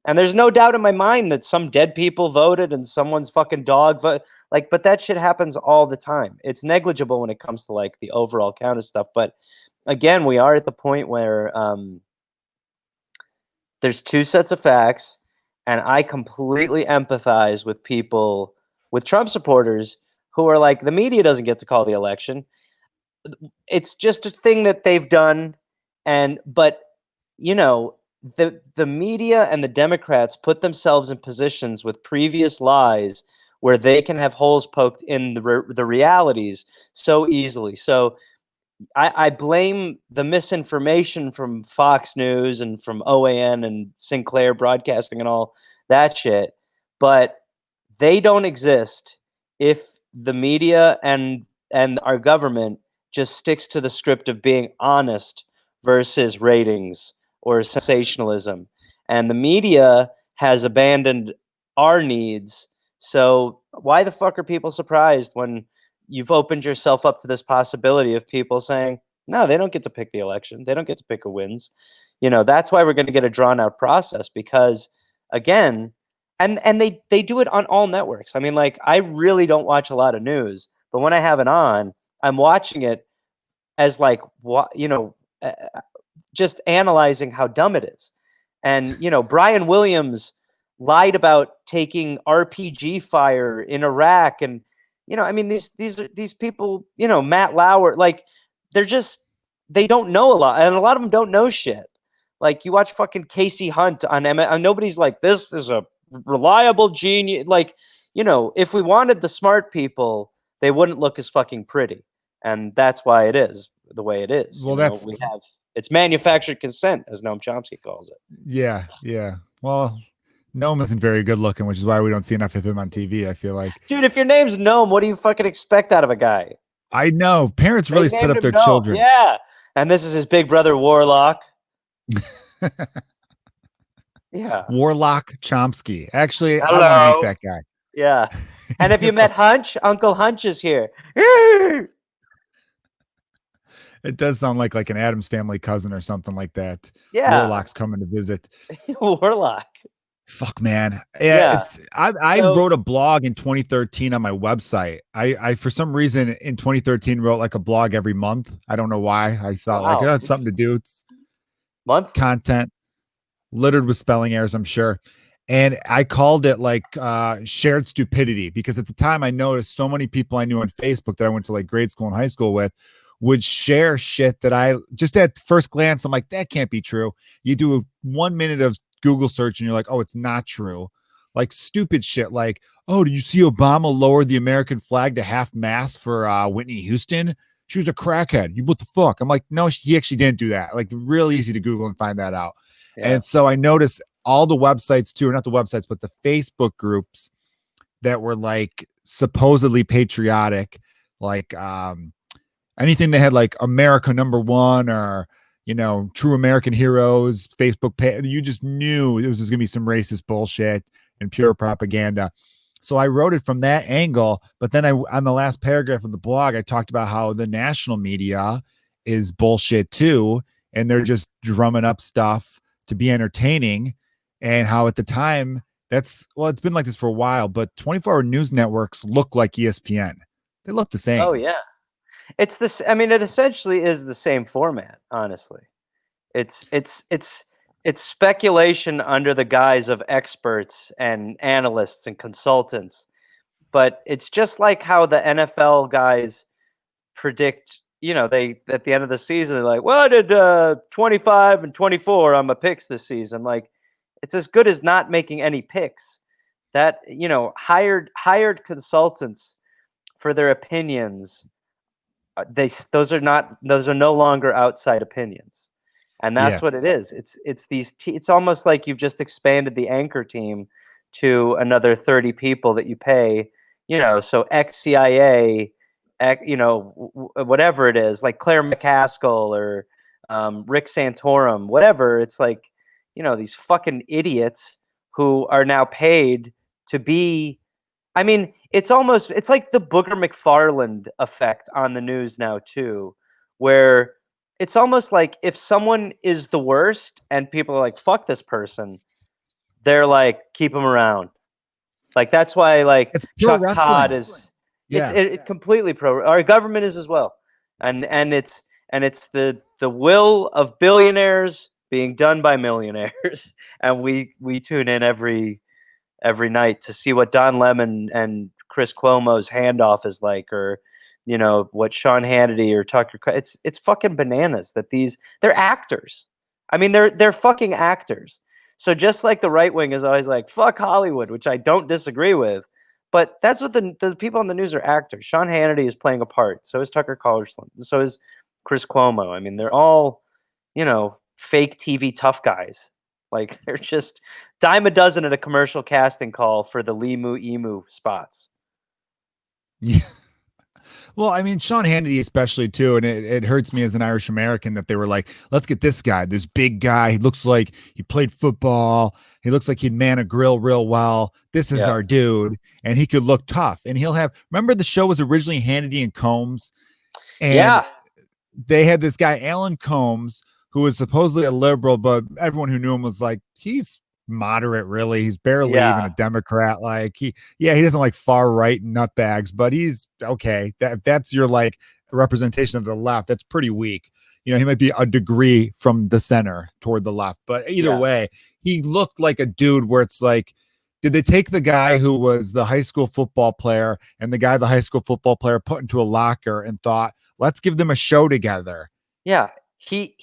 and there's no doubt in my mind that some dead people voted and someone's fucking dog vote. Like, but that shit happens all the time. It's negligible when it comes to like the overall count of stuff. But again, we are at the point where there's two sets of facts, and I completely empathize with people, with Trump supporters who are like, the media doesn't get to call the election. It's just a thing that they've done, but you know, the media and the Democrats put themselves in positions with previous lies where they can have holes poked in the realities so easily. So I blame the misinformation from Fox News and from OAN and Sinclair Broadcasting and all that shit, but they don't exist if the media and our government just sticks to the script of being honest versus ratings or sensationalism. And the media has abandoned our needs. So why the fuck are people surprised when you've opened yourself up to this possibility of people saying, no, they don't get to pick the election. They don't get to pick who wins. That's why we're going to get a drawn out process because, again, and they do it on all networks. I mean, like, I really don't watch a lot of news, but when I have it on, I'm watching it as like what just analyzing how dumb it is. And Brian Williams lied about taking RPG fire in Iraq, and I mean these people, Matt Lauer, like they're just they don't know a lot, and a lot of them don't know shit. Like you watch fucking Casey Hunt on and nobody's like, this is a reliable genius. Like, if we wanted the smart people, they wouldn't look as fucking pretty. And that's why it is the way it is. Well, that's We have it's manufactured consent, as Noam Chomsky calls it. yeah, yeah. Well, Gnome isn't very good looking, which is why we don't see enough of him on TV. I feel like. Dude, if your name's Gnome, what do you fucking expect out of a guy? I know parents They really set named up him their Gnome. children. Yeah. And this is his big brother Warlock. Yeah. Warlock Chomsky. Actually, I want to meet Hello. that guy. Yeah. And have you It's met Hunch? Uncle Hunch is here. Yeah. It does sound like an Adams Family cousin or something like that. Yeah. Warlock's coming to visit. Warlock. Fuck man. Yeah, Yeah. I So, wrote a blog in 2013 on my website. I for some reason in 2013 wrote like a blog every month. I don't know why. I thought like, oh, wow. that's something to do. It's Monthly. content littered with spelling errors, I'm sure. And I called it like shared stupidity because at the time I noticed so many people I knew on Facebook that I went to like grade school and high school with would share shit that I just at first glance, I'm like, that can't be true. You do a 1 minute of Google search and you're like, oh, it's not true. Like stupid shit like, oh, did you see Obama lower the American flag to half mast for Whitney Houston? She was a crackhead. You what the fuck? I'm like, no, he actually didn't do that. Like, real easy to Google and find that out. Yeah. And so I noticed all the websites too, or not the websites, but the Facebook groups that were like supposedly patriotic, like anything that had like America number one or true American heroes, Facebook page, you just knew it was just gonna be some racist bullshit and pure propaganda. So I wrote it from that angle, but then I on the last paragraph of the blog, I talked about how the national media is bullshit too, and they're just drumming up stuff to be entertaining, and how at the time it's been like this for a while, but 24-hour news networks look like ESPN. They look the Oh same. yeah. It's this. I mean, it essentially is the same format. Honestly, it's it's it's it's speculation under the guise of experts and analysts and consultants. But it's just like how the NFL guys predict. They at the end of the season they're like, "Well, I did 25 and 24 on my picks this season." Like, it's as good as not making any picks. That hired consultants for their opinions, those are no longer outside opinions, and that's Yeah. what it is. It's almost like you've just expanded the anchor team to another 30 people that you pay, so ex CIA, whatever it is, like Claire McCaskill or Rick Santorum, whatever. It's like, these fucking idiots who are now paid to be. I mean, it's like the Booger McFarland effect on the news now too, where it's almost like if someone is the worst and people are like, fuck this person, they're like, keep him around. Like, that's why, like, It's pro Chuck Todd wrestling. is, Yeah. it's completely pro. Our government is as well, and it's the will of billionaires being done by millionaires, and we tune in every night to see what Don Lemon and Chris Cuomo's handoff is like, or what Sean Hannity or Tucker. It's fucking bananas that they're actors. I mean, they're fucking actors. So just like the right wing is always like fuck Hollywood, which I don't disagree with, but that's what the people on the news are actors. Sean Hannity is playing a part. So is Tucker Carlson. So is Chris Cuomo. I mean, they're all fake TV tough guys. Like, they're just dime a dozen at a commercial casting call for the Limu Emu spots. Yeah. Well, I mean, Sean Hannity especially too, and it hurts me as an Irish American that they were like, let's get this guy, this big guy. He looks like he played football. He looks like he'd man a grill real well. This is Yeah. our dude, and he could look tough. And he'll have. Remember, the show was originally Hannity and Combs, and Yeah. they had this guy Alan Combs who was supposedly a liberal, but everyone who knew him was like, he's moderate, really. He's barely even Yeah. a Democrat. Like he doesn't like far right nutbags, but he's okay. That's your like representation of the left. That's pretty weak. He might be a degree from the center toward the left, but either Yeah. way, he looked like a dude where it's like, did they take the guy who was the high school football player and the guy the high school football player put into a locker and thought, let's give them a show together? Yeah. He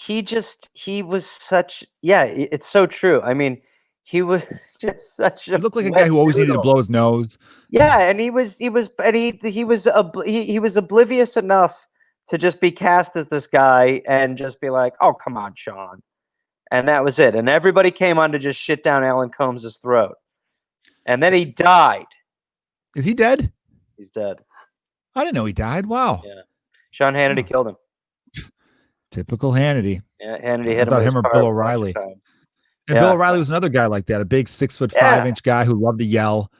was such, yeah, it's so true. I mean, he was just such He a looked like a guy wet who always needed to noodle. blow his nose. Yeah, and he was oblivious enough to just be cast as this guy and just be like, "Oh, come on, Sean." and that was it. And everybody came on to just shit down Alan Combs' throat. And then he died. Is he dead? He's dead. I didn't know he died. Wow. Yeah. Sean Hannity killed him. Typical Hannity. Yeah, Hannity I hit him thought with his him or car Bill a bunch of O'Reilly. times. And Bill Yeah. O'Reilly was another guy like that, a big 6'5" Yeah. guy who loved to yell.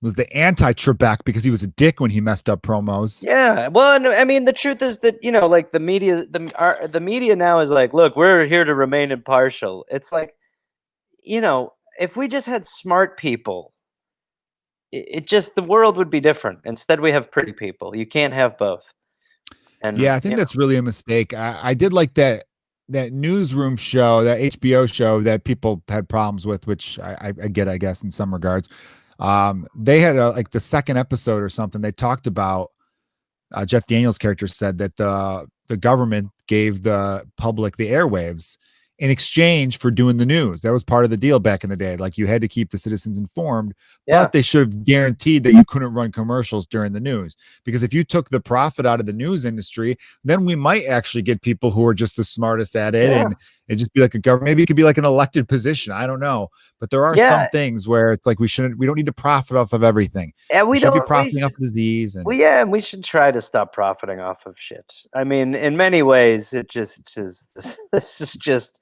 Was the anti-Trebek because he was a dick when he messed up promos. Yeah. Well, and, I mean, the truth is that, like the media now is like, look, we're here to remain impartial. It's like, if we just had smart people, it just the world would be different. Instead, we have pretty people. You can't have both. And Yeah, I think that's really a mistake. I did like that newsroom show, that HBO show that people had problems with, which I get, I guess, in some regards. They had like the second episode or something. They talked about Jeff Daniels' character said that the government gave the public the airwaves in exchange for doing the news. That was part of the deal back in the day. Like you had to keep the citizens informed, yeah, but they should have guaranteed that you couldn't run commercials during the news. Because if you took the profit out of the news industry, then we might actually get people who are just the smartest at it, yeah, and it just be like a government. Maybe it could be like an elected position. I don't know, but there are some yeah. things where it's like we don't need to profit off of everything. And We we should be don't. profiting off disease Well, and yeah, and we should try to stop profiting off of shit. I mean, in many ways, it's just this is just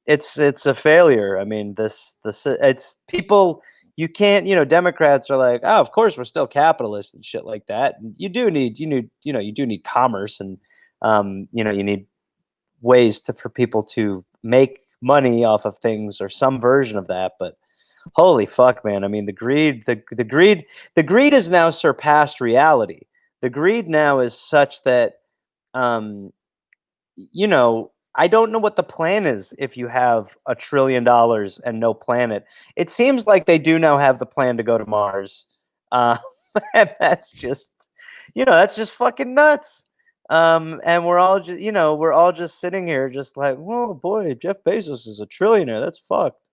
it's a failure. I mean, this it's people. You can't, Democrats are like, oh, of course we're still capitalists and shit like that. And you do need commerce, and you need ways for people to make money off of things or some version of that. But holy fuck, man! I mean, the greed has now surpassed reality. The greed now is such that, um, I don't know what the plan is if you have $1 trillion and no planet. It seems like they do now have the plan to go to Mars, uh, and that's just fucking nuts. And we're all just sitting here, just like, whoa, boy, Jeff Bezos is a trillionaire. That's fucked.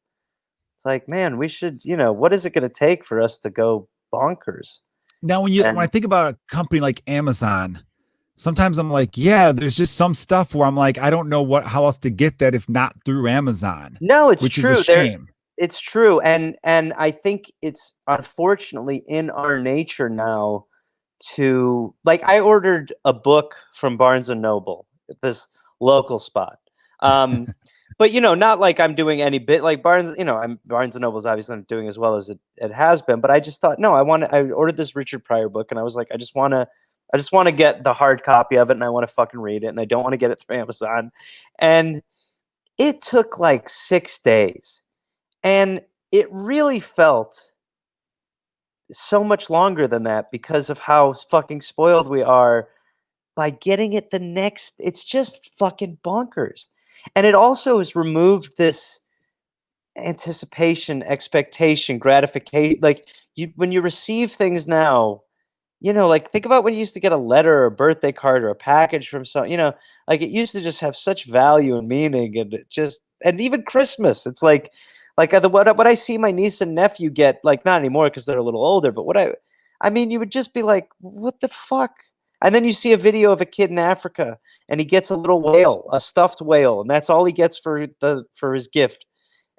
It's like, man, we should, what is it going to take for us to go bonkers? now when I And think about a company like Amazon, sometimes I'm like, yeah, there's just some stuff where I'm like, I don't know how else to get that if not through Amazon, no, it's which is a true. shame. It's true. And I think it's unfortunately in our nature now to, like, I ordered a book from Barnes and Noble at this local spot. Um, but not like I'm doing any bit like Barnes and Noble's obviously not doing as well as it has been. But I just thought, no, I ordered this Richard Pryor book, and I was like, I just want to get the hard copy of it, and I want to fucking read it, and I don't want to get it through Amazon. And it took like 6 days, and it really felt so much longer than that because of how fucking spoiled we are by getting it the next. It's just fucking bonkers. And it also has removed this anticipation, expectation, gratification. Like, when you receive things now, like, think about when you used to get a letter or a birthday card or a package from like, it used to just have such value and meaning, and and even Christmas. It's like what I see my niece and nephew get, like, not anymore because they're a little older, but I mean, you would just be like, what the fuck? And then you see a video of a kid in Africa, and he gets a little whale, a stuffed whale, and that's all he gets for his gift.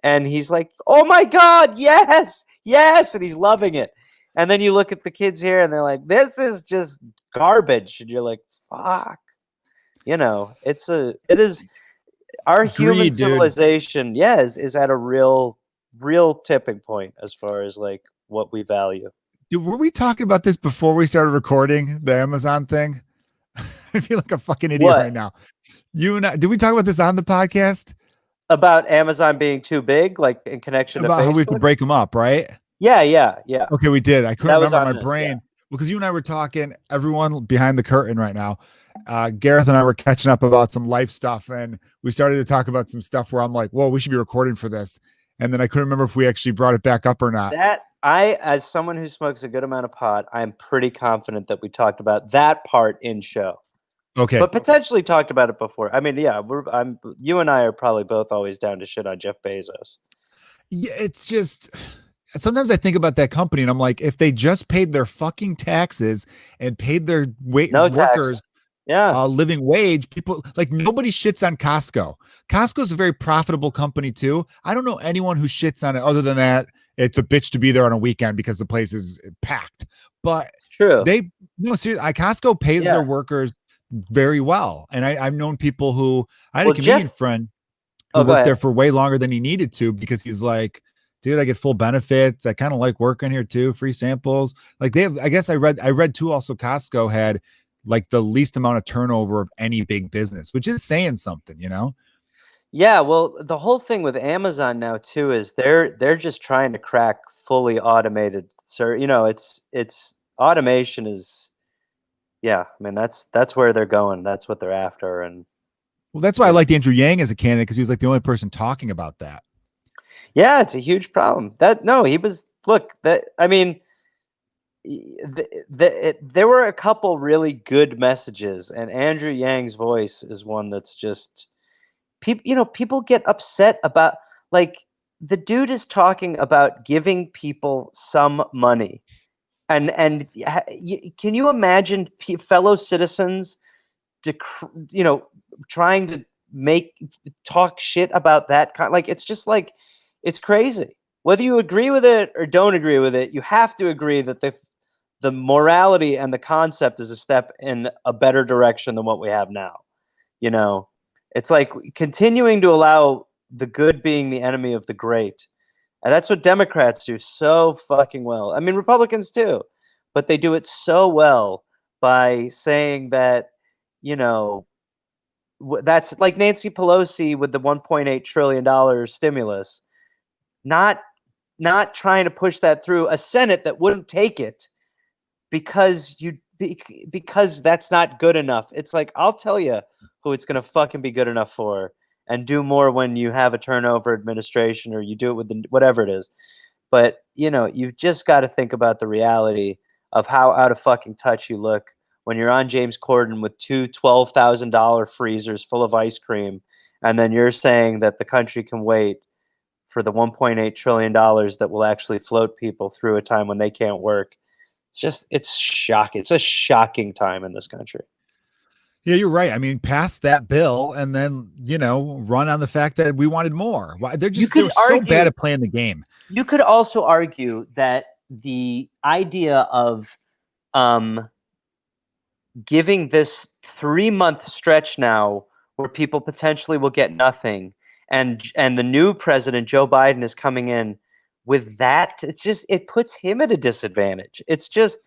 And he's like, "Oh my god, yes, yes," and he's loving it. And then you look at the kids here, and they're like, "This is just garbage," and you're like, "Fuck." It is our human Greed, dude. civilization, yeah, is at a real tipping point as far as, like, what we value. Dude, were we talking about this before we started recording the Amazon thing? I feel like a fucking idiot What right now. You and I, did we talk about this on the podcast about Amazon being too big, like, in connection to about how we could Facebook? break them up, right? Yeah, yeah, yeah. Okay, we did. I couldn't That was remember on my this. Yeah. brain because you and I were talking, everyone behind the curtain right now. Gareth and I were catching up about some life stuff, and we started to talk about some stuff where I'm like, whoa, we should be recording for this. And then I couldn't remember if we actually brought it back up or not. As someone who smokes a good amount of pot, I'm pretty confident that we talked about that part in show, Okay. but potentially talked about it before. I mean, yeah, you and I are probably both always down to shit on Jeff Bezos. Yeah, it's just sometimes I think about that company and I'm like, if they just paid their fucking taxes and paid their No tax. workers Yeah, living wage, people like nobody shits on Costco. Costco's a very profitable company too. I don't know anyone who shits on it other than that it's a bitch to be there on a weekend because the place is packed. But it's true. they no seriously, Costco pays Yeah. their workers very well, and I've known people who I had a Well, comedian Jeff. friend who Oh, go worked there ahead. for way longer than he needed to because he's like, dude, I get full benefits. I kind of like working here too, free samples. Like they have, I guess I read too also Costco had like the least amount of turnover of any big business, which is saying something, you know? Yeah, well, the whole thing with Amazon now too is they're just trying to crack fully automated. So, it's automation is yeah, I mean that's where they're going. That's what they're after and Well, that's why I you know. liked Andrew Yang as a candidate because he was like the only person talking about that. Yeah, it's a huge problem. That no, he was look, that I mean there were a couple really good messages and Andrew Yang's voice is one that's just people get upset about like the dude is talking about giving people some money can you imagine fellow citizens trying to make talk shit about that like it's just like it's crazy whether you agree with it or don't agree with it you have to agree that the morality and the concept is a step in a better direction than what we have now. You know, it's like continuing to allow the good being the enemy of the great. And that's what Democrats do so fucking well. I mean, Republicans too, but they do it so well by saying that, you know, that's like Nancy Pelosi with the $1.8 trillion stimulus, not not trying to push that through a Senate that wouldn't take it because that's not good enough. It's like, I'll tell you who it's gonna fucking be good enough for, and do more when you have a turnover administration or you do it with the whatever it is. But, you've just gotta think about the reality of how out of fucking touch you look when you're on James Corden with 2 $12,000 freezers full of ice cream, and then you're saying that the country can wait for the $1.8 trillion that will actually float people through a time when they can't work. It's shocking. It's a shocking time in this country. Yeah, you're right. I mean, pass that bill and then, run on the fact that we wanted more. Why You they're could so bad argue at playing the game. you could also argue that the idea of um, giving this 3-month stretch now where people potentially will get nothing, and the new president Joe Biden is coming in with that, it puts him at a disadvantage. It's just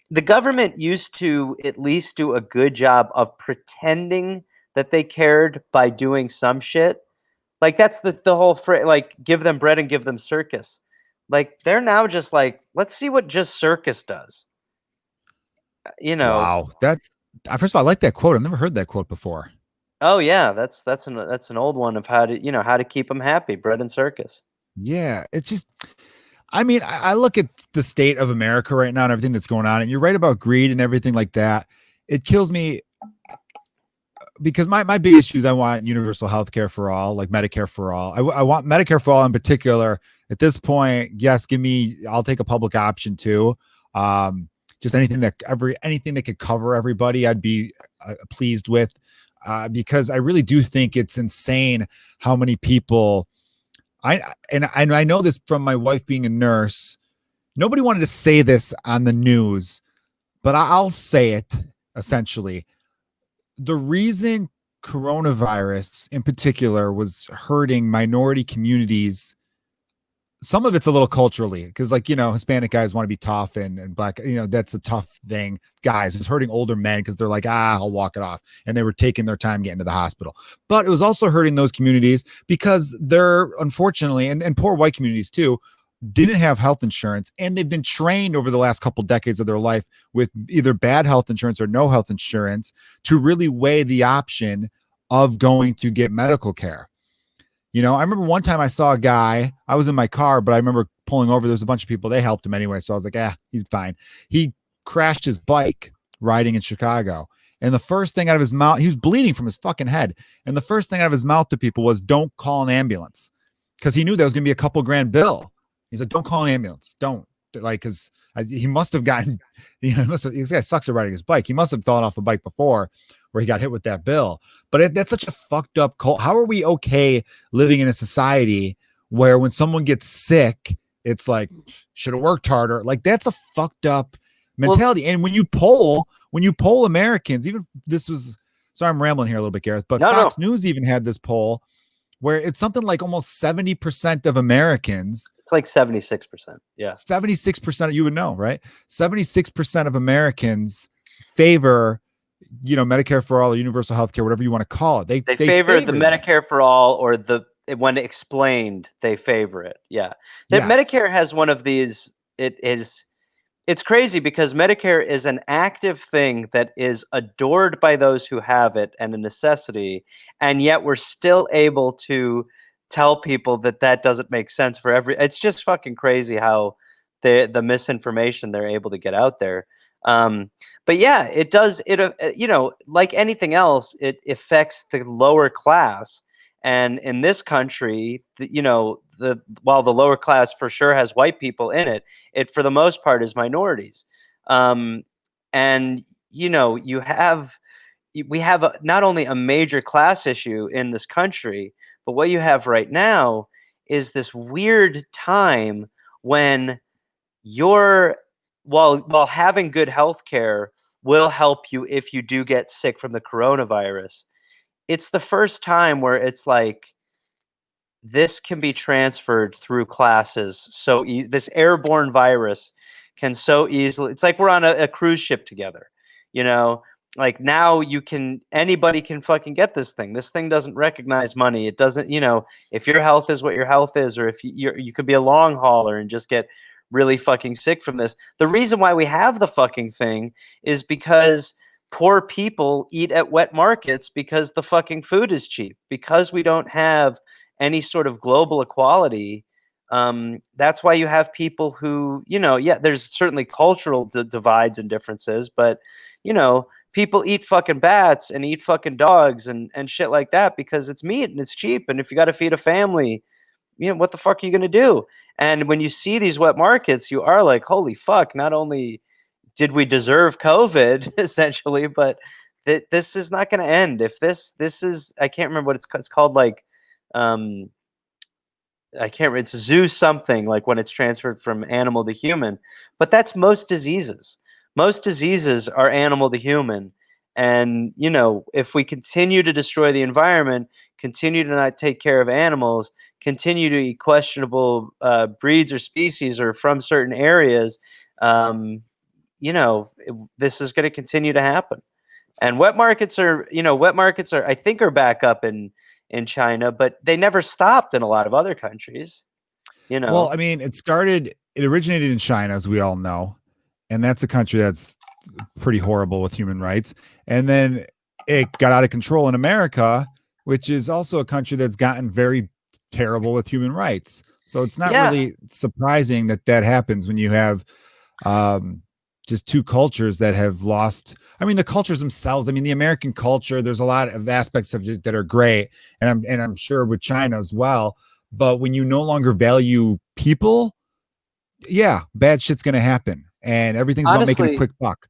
the government used to at least do a good job of pretending that they cared by doing some shit. Like that's the whole like give them bread and give them circus. Like they're now just like, let's see what just circus does. You know. Wow. That's first of all, I like that quote. I've never heard that quote before. Oh yeah, that's an old one of how to keep them happy, bread and circus. Yeah, it's just I mean, I look at the state of America right now and everything that's going on, and you're right about greed and everything like that. It kills me because my big issue is I want universal health care for all, like Medicare for all. I want Medicare for all in particular. At this point, yes, I'll take a public option too. Just anything that could cover everybody, I'd be pleased with, because I really do think it's insane how many people. I know this from my wife being a nurse. Nobody wanted to say this on the news, but I'll say it essentially. The reason coronavirus in particular was hurting minority communities, some of it's a little culturally because like Hispanic guys want to be tough and black, that's a tough thing. Guys, it was hurting older men because they're like, I'll walk it off, and they were taking their time getting to the hospital. But it was also hurting those communities because they're unfortunately, and poor white communities too, didn't have health insurance, and they've been trained over the last couple decades of their life with either bad health insurance or no health insurance to really weigh the option of going to get medical care. I remember one time I saw a guy, I was in my car, but I remember pulling over. There was a bunch of people, they helped him anyway. So I was like, he's fine. He crashed his bike riding in Chicago. And the first thing out of his mouth, he was bleeding from his fucking head. And the first thing out of his mouth to people was, don't call an ambulance. Because he knew that was going to be a couple grand bill. He's like, don't call an ambulance. Don't. like, because he must have gotten, this guy sucks at riding his bike. He must have fallen off a bike before where he got hit with that bill. But that's such a fucked up cult. How are we okay living in a society where when someone gets sick, it's like, should have worked harder? Like, that's a fucked up Well, mentality. And when you poll Americans, even this was, sorry, I'm rambling here a little bit, Gareth, but no, no, Fox News even had this poll where it's something like almost 70% of Americans, it's like 76%. Yeah, 76% you would know, right? 76% of Americans favor, Medicare for all or universal health care, whatever you want to call it. They they they favor the favor that. Medicare for all, or when explained, they favor it. Yeah, that Yes. Medicare has one of these. It is It's crazy because Medicare is an active thing that is adored by those who have it and a necessity, and yet we're still able to tell people that that doesn't make sense for every. It's just fucking crazy how the misinformation they're able to get out there. Um, but yeah, it does. Like anything else, it affects the lower class. And in this country, the while the lower class for sure has white people in it, it for the most part is minorities. Um, and you have we have not only a major class issue in this country, but what you have right now is this weird time when you're while having good health care will help you if you do get sick from the coronavirus. It's the first time where it's like this can be transferred through classes this airborne virus can so easily. It's like we're on a cruise ship together, you know like now anybody can fucking get this thing doesn't recognize money. It doesn't, if your health is what your health is, or if you could be a long hauler and just get really fucking sick from this. The reason why we have the fucking thing is because poor people eat at wet markets because the fucking food is cheap, because we don't have any sort of global equality. That's why you have people who, yeah, there's certainly cultural divides and differences, but people eat fucking bats and eat fucking dogs and shit like that because it's meat and it's cheap. And if you got to feed a family, what the fuck are you going to do? And when you see these wet markets, you are like, holy fuck, not only did we deserve COVID essentially, but this is not going to end. If this is, I can't remember what it's called, like, um, I can't remember, it's zoo something, like when it's transferred from animal to human, but that's most diseases. Most diseases are animal to human. And, if we continue to destroy the environment, continue to not take care of animals, continue to eat questionable breeds or species or from certain areas, um, this is going to continue to happen. And wet markets are, I think, are back up in China, but they never stopped in a lot of other countries, you Well, know. I mean, it originated in China, as we all know, and that's a country that's pretty horrible with human rights. And then it got out of control in America, which is also a country that's gotten very terrible with human rights. So it's not Yeah, really surprising that that happens when you have um, just two cultures that have lost. I mean, the cultures themselves. I mean, the American culture. There's a lot of aspects of it that are great, and I'm sure with China as well. But when you no longer value people, yeah, bad shit's gonna happen, and everything's about making a honestly, quick buck.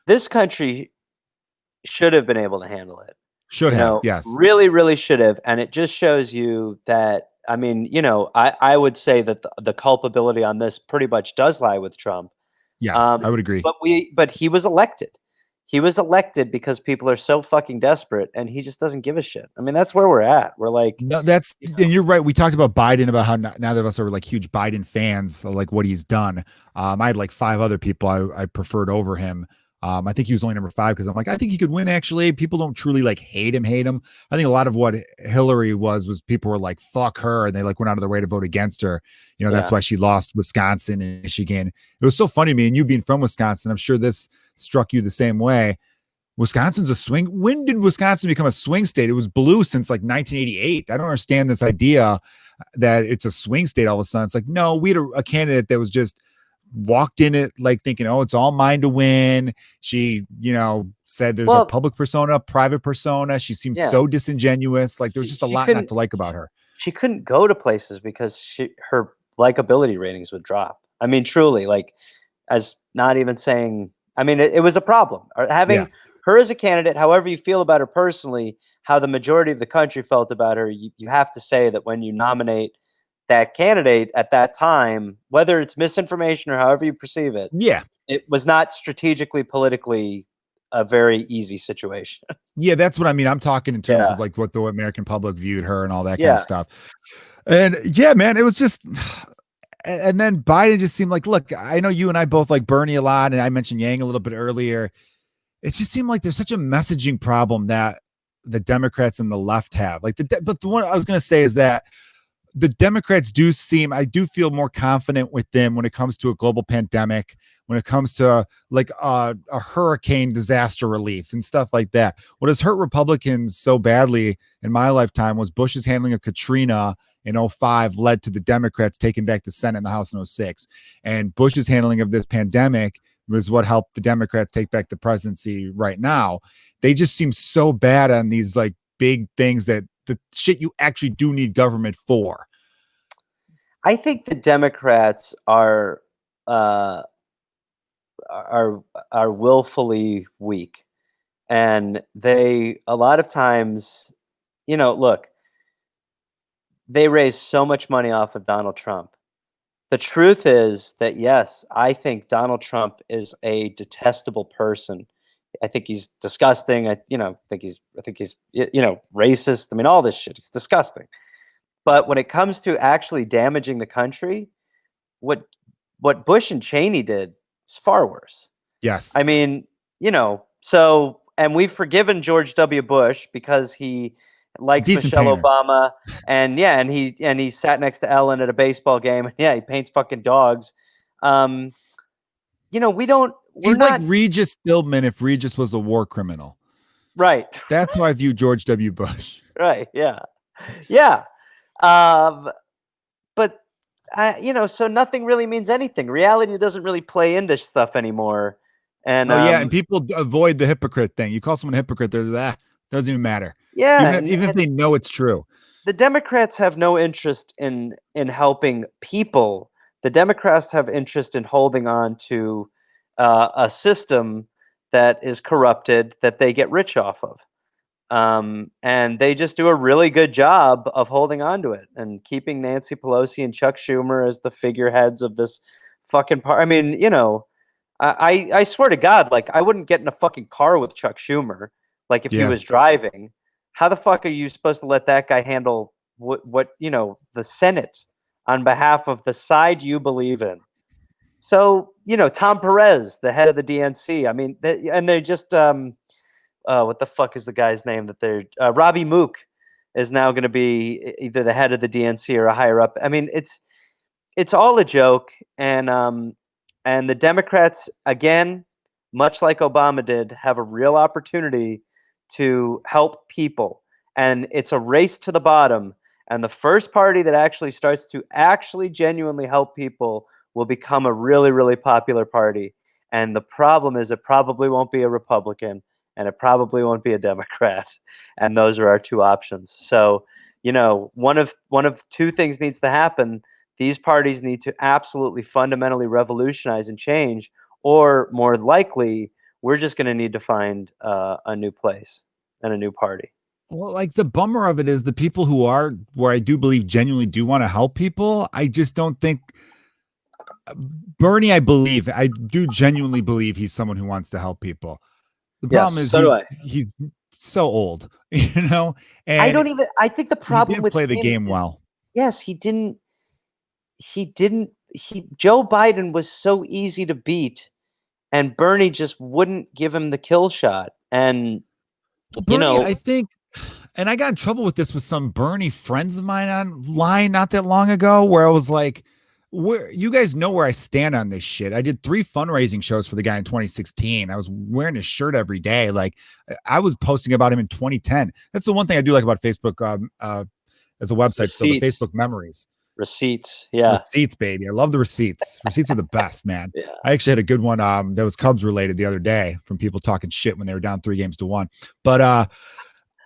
this country should have been able to handle it. Should have, yes, Really, really should have. And it just shows you that, I mean, I would say that the culpability on this pretty much does lie with Trump. yes, I Um, would agree. but he was elected. He was elected because people are so fucking desperate, and he just doesn't give a shit. I mean, that's where we're at. We're like, No, that's and you're right. We talked about Biden, about how neither of us are like huge Biden fans, of, like what he's done. I had like five other people I preferred over him. I think he was only number five because I'm like, I think he could win. Actually, people don't truly like hate him. Hate him. I think a lot of what Hillary was people were like, fuck her, and they like went out of their way to vote against her. That's yeah, why she lost Wisconsin and Michigan. It was so funny to me, and you being from Wisconsin, I'm sure this struck you the same way. Wisconsin's a swing. When did Wisconsin become a swing state? It was blue since like 1988. I don't understand this idea that it's a swing state all of a sudden. It's like, no, we had a candidate that was just walked in it like thinking, oh, it's all mine to win. She, said there's a well, public persona, private persona. She seems yeah, so disingenuous. Like there was she, just a she lot not couldn't to like about her. she couldn't go to places because her likability ratings would drop. I mean, truly, like, as not even saying, I mean, it was a problem. Yeah. Having her as a candidate, however you feel about her personally, how the majority of the country felt about her, you have to say that when you nominate that candidate at that time, whether it's misinformation or however you perceive it, Yeah. it was not strategically, politically a very easy situation. Yeah, that's what I mean. I'm talking in terms Yeah. of like what the American public viewed her and all that kind of Yeah. stuff. And yeah, man, it was just and then Biden just seemed like, look, I know you and I both like Bernie a lot, and I mentioned Yang a little bit earlier. It just seemed like there's such a messaging problem that the Democrats and the left have. But the one I was going to say is that the Democrats do seem, I do feel more confident with them when it comes to a global pandemic, when it comes to like a hurricane disaster relief and stuff like that. What has hurt Republicans so badly in my lifetime was Bush's handling of Katrina in '05 led to the Democrats taking back the Senate and the House in '06. And Bush's handling of this pandemic was what helped the Democrats take back the presidency right now. They just seem so bad on these like big things that the shit you actually do need government for. I think the Democrats uh, are are willfully weak, and they a lot of times, look, they raise so much money off of Donald Trump. The truth is that yes, I think Donald Trump is a detestable person. I think he's disgusting. I think he's racist. I mean, all this shit. He's disgusting. But when it comes to actually damaging the country, what what Bush and Cheney did is far worse. Yes. I mean, so and we've forgiven George W. Bush because he likes Decent Michelle painter. Obama, and yeah, and he sat next to Ellen at a baseball game, and yeah, he paints fucking dogs. Um, we're He's like not Regis Philbin if Regis was a war criminal. right, That's how I view George W. Bush. right, yeah, yeah. Um, but so nothing really means anything. Reality doesn't really play into stuff anymore, and Oh yeah, and people avoid the hypocrite thing. You call someone a hypocrite, there's that doesn't even matter. yeah, Even if they know it's true. the Democrats have no interest in helping people. The Democrats have interest in holding on to a system that is corrupted that they get rich off of, and they just do a really good job of holding on to it and keeping Nancy Pelosi and Chuck Schumer as the figureheads of this fucking part. I mean, I swear to God, like I wouldn't get in a fucking car with Chuck Schumer. Like if he Yeah. was driving, how the fuck are you supposed to let that guy handle what the Senate on behalf of the side you believe in? So Tom Perez, the head of the DNC. I mean, and they just what the fuck is the guy's name that they're Robbie Mook is now going to be either the head of the DNC or a higher up. I mean, it's all a joke, and the Democrats, again, much like Obama did, have a real opportunity to help people, and it's a race to the bottom. And the first party that actually starts to actually genuinely help people will become a really, really popular party. And the problem is, it probably won't be a Republican, and it probably won't be a Democrat. And those are our two options. So, one of two things needs to happen. These parties need to absolutely fundamentally revolutionize and change, or more likely, we're just going to need to find a new place and a new party. Well, like the bummer of it is the people who are where I do believe genuinely do want to help people. I just don't think Bernie, I do genuinely believe he's someone who wants to help people. The Yes, problem is so do I. he's so old, you know, I and don't even. I think the he problem didn't with play the him game is, well. yes, he didn't. He didn't. He Joe Biden was so easy to beat, and Bernie just wouldn't give him the kill shot. And Well, you Bernie, know, I think, and I got in trouble with this with some Bernie friends of mine online not that long ago, where I was like, where you guys know where I stand on this shit. I did 3 fundraising shows for the guy in 2016. I was wearing his shirt every day. Like I was posting about him in 2010. That's the one thing I do like about Facebook as a website still, the receipts, Facebook memories. receipts. Yeah, Receipts, baby. I love the receipts. Receipts are the best, man. yeah. I actually had a good one that was Cubs related the other day from people talking shit when they were down 3 games to 1. But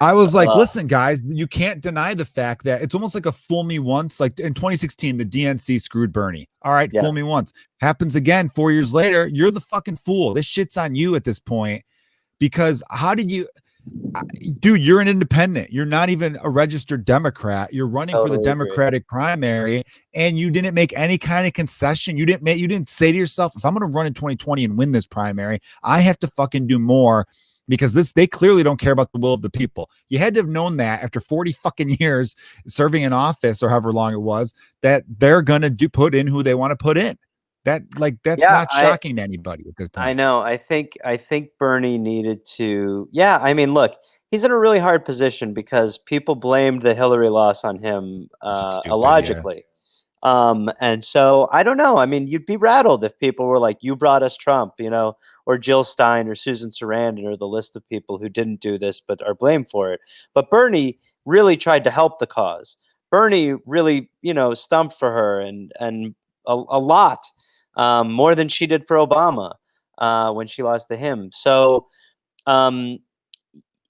I was like, Uh, listen, guys, you can't deny the fact that it's almost like a fool me once. Like in 2016, the DNC screwed Bernie. All right, fool yes. me once. Happens again 4 years later. You're the fucking fool. This shit's on you at this point. Because how did you, dude, you're an independent. You're not even a registered Democrat. You're running for the Totally agree. Democratic primary and you didn't make any kind of concession. You didn't say to yourself, if I'm going to run in 2020 and win this primary, I have to fucking do more because they clearly don't care about the will of the people. You had to have known that after 40 fucking years serving in office or however long it was that they're going to put in who they want to put in. That's Yeah, not shocking to anybody at this I point. know. I think Bernie needed to. Yeah, I mean, look, he's in a really hard position because people blamed the Hillary loss on him Which is stupid, yeah. illogically. And so I don't know. I mean, you'd be rattled if people were like, "You brought us Trump," or Jill Stein or Susan Sarandon or the list of people who didn't do this but are blamed for it. But Bernie really tried to help the cause. Bernie really, stumped for her and a lot more than she did for Obama when she lost to him. So um,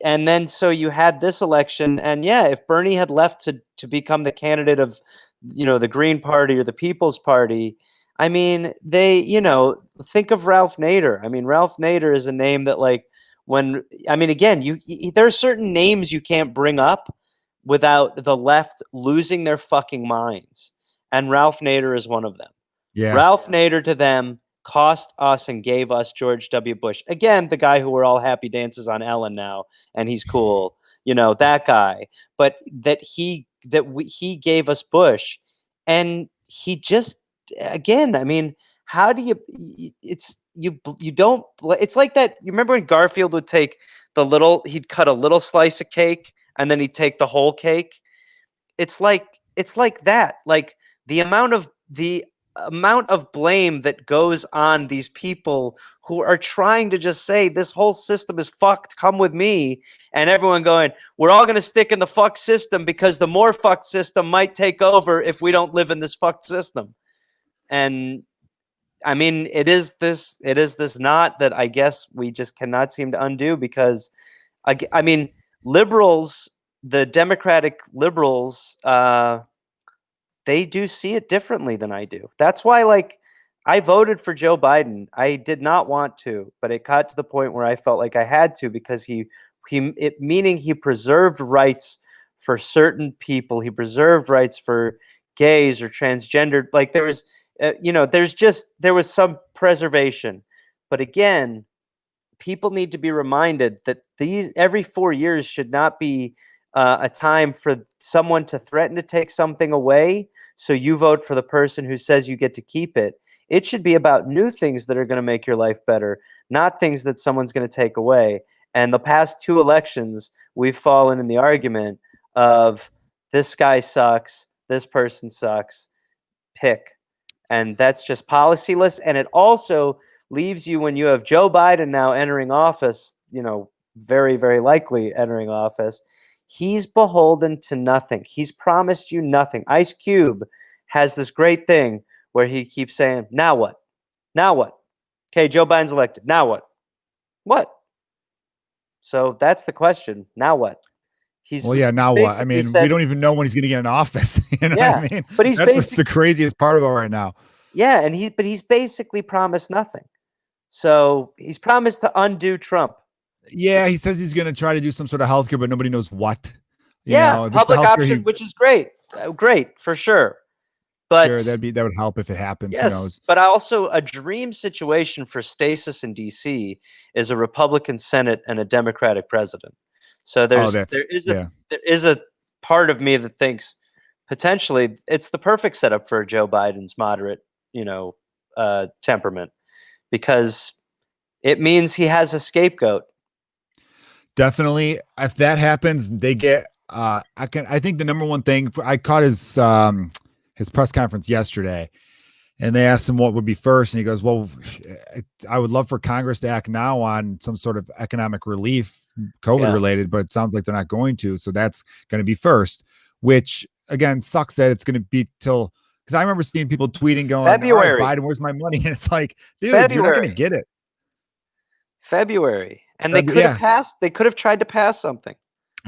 and then so you had this election, and yeah, if Bernie had left to become the candidate of the Green Party or the People's Party, I mean, think of Ralph Nader. I mean, Ralph Nader is a name that, like, when I mean, again, there are certain names you can't bring up without the left losing their fucking minds, and Ralph Nader is one of them. Yeah. Ralph Nader to them cost us and gave us George W. Bush. Again, the guy who we're all happy dances on Ellen now, and he's cool, that guy. But he gave us Bush, and he just, again, I mean, how do you don't, it's like that. You remember when Garfield would take he'd cut a little slice of cake and then he'd take the whole cake. It's like that. Like the amount of blame that goes on these people who are trying to just say this whole system is fucked, come with me, and everyone going, we're all going to stick in the fucked system because the more fucked system might take over if we don't live in this fucked system. And I mean, it is this knot that I guess we just cannot seem to undo because I mean, liberals, the Democratic liberals, they do see it differently than I do. That's why, like, I voted for Joe Biden. I did not want to, but it got to the point where I felt like I had to because meaning he preserved rights for certain people. He preserved rights for gays or transgendered. Like there was, there was some preservation, but again, people need to be reminded that these every 4 years should not be a time for someone to threaten to take something away. So you vote for the person who says you get to keep it. It should be about new things that are going to make your life better, not things that someone's going to take away. And the past two elections, we've fallen in the argument of this guy sucks, this person sucks, pick. And that's just policyless. And it also leaves you, when you have Joe Biden now entering office, very, very likely entering office, he's beholden to nothing. He's promised you nothing. Ice Cube has this great thing where he keeps saying, now what? Now what? Okay, Joe Biden's elected. Now what? What? So that's the question. Now what? He's Well, yeah, now what? I basically mean, we said, don't even know when he's going to get in office. You know what I yeah, mean? but he's That's basic, the craziest part about right now. yeah, but he's basically promised nothing. So he's promised to undo Trump. Yeah, he says he's going to try to do some sort of healthcare, but nobody knows what. Yeah, If it's the public healthcare, option, he which is great, great for sure. sure But that would help if it happens. Who yes, knows? but also a dream situation for stasis in DC is a Republican Senate and a Democratic president. So Oh, there that's is a yeah. there is a part of me that thinks potentially it's the perfect setup for Joe Biden's moderate, temperament, because it means he has a scapegoat. Definitely. If that happens, they get I think the number one thing I caught his press conference yesterday and they asked him what would be first and he goes, "Well, I would love for Congress to act now on some sort of economic relief COVID Yeah, related, but it sounds like they're not going to. So that's going to be first, which again sucks that it's going to be till because I remember seeing people tweeting going, "All right, February, Biden, where's my money?" And it's like, dude, you're not going to February, get it. February, and they could have Yeah, passed. They could have tried to pass something.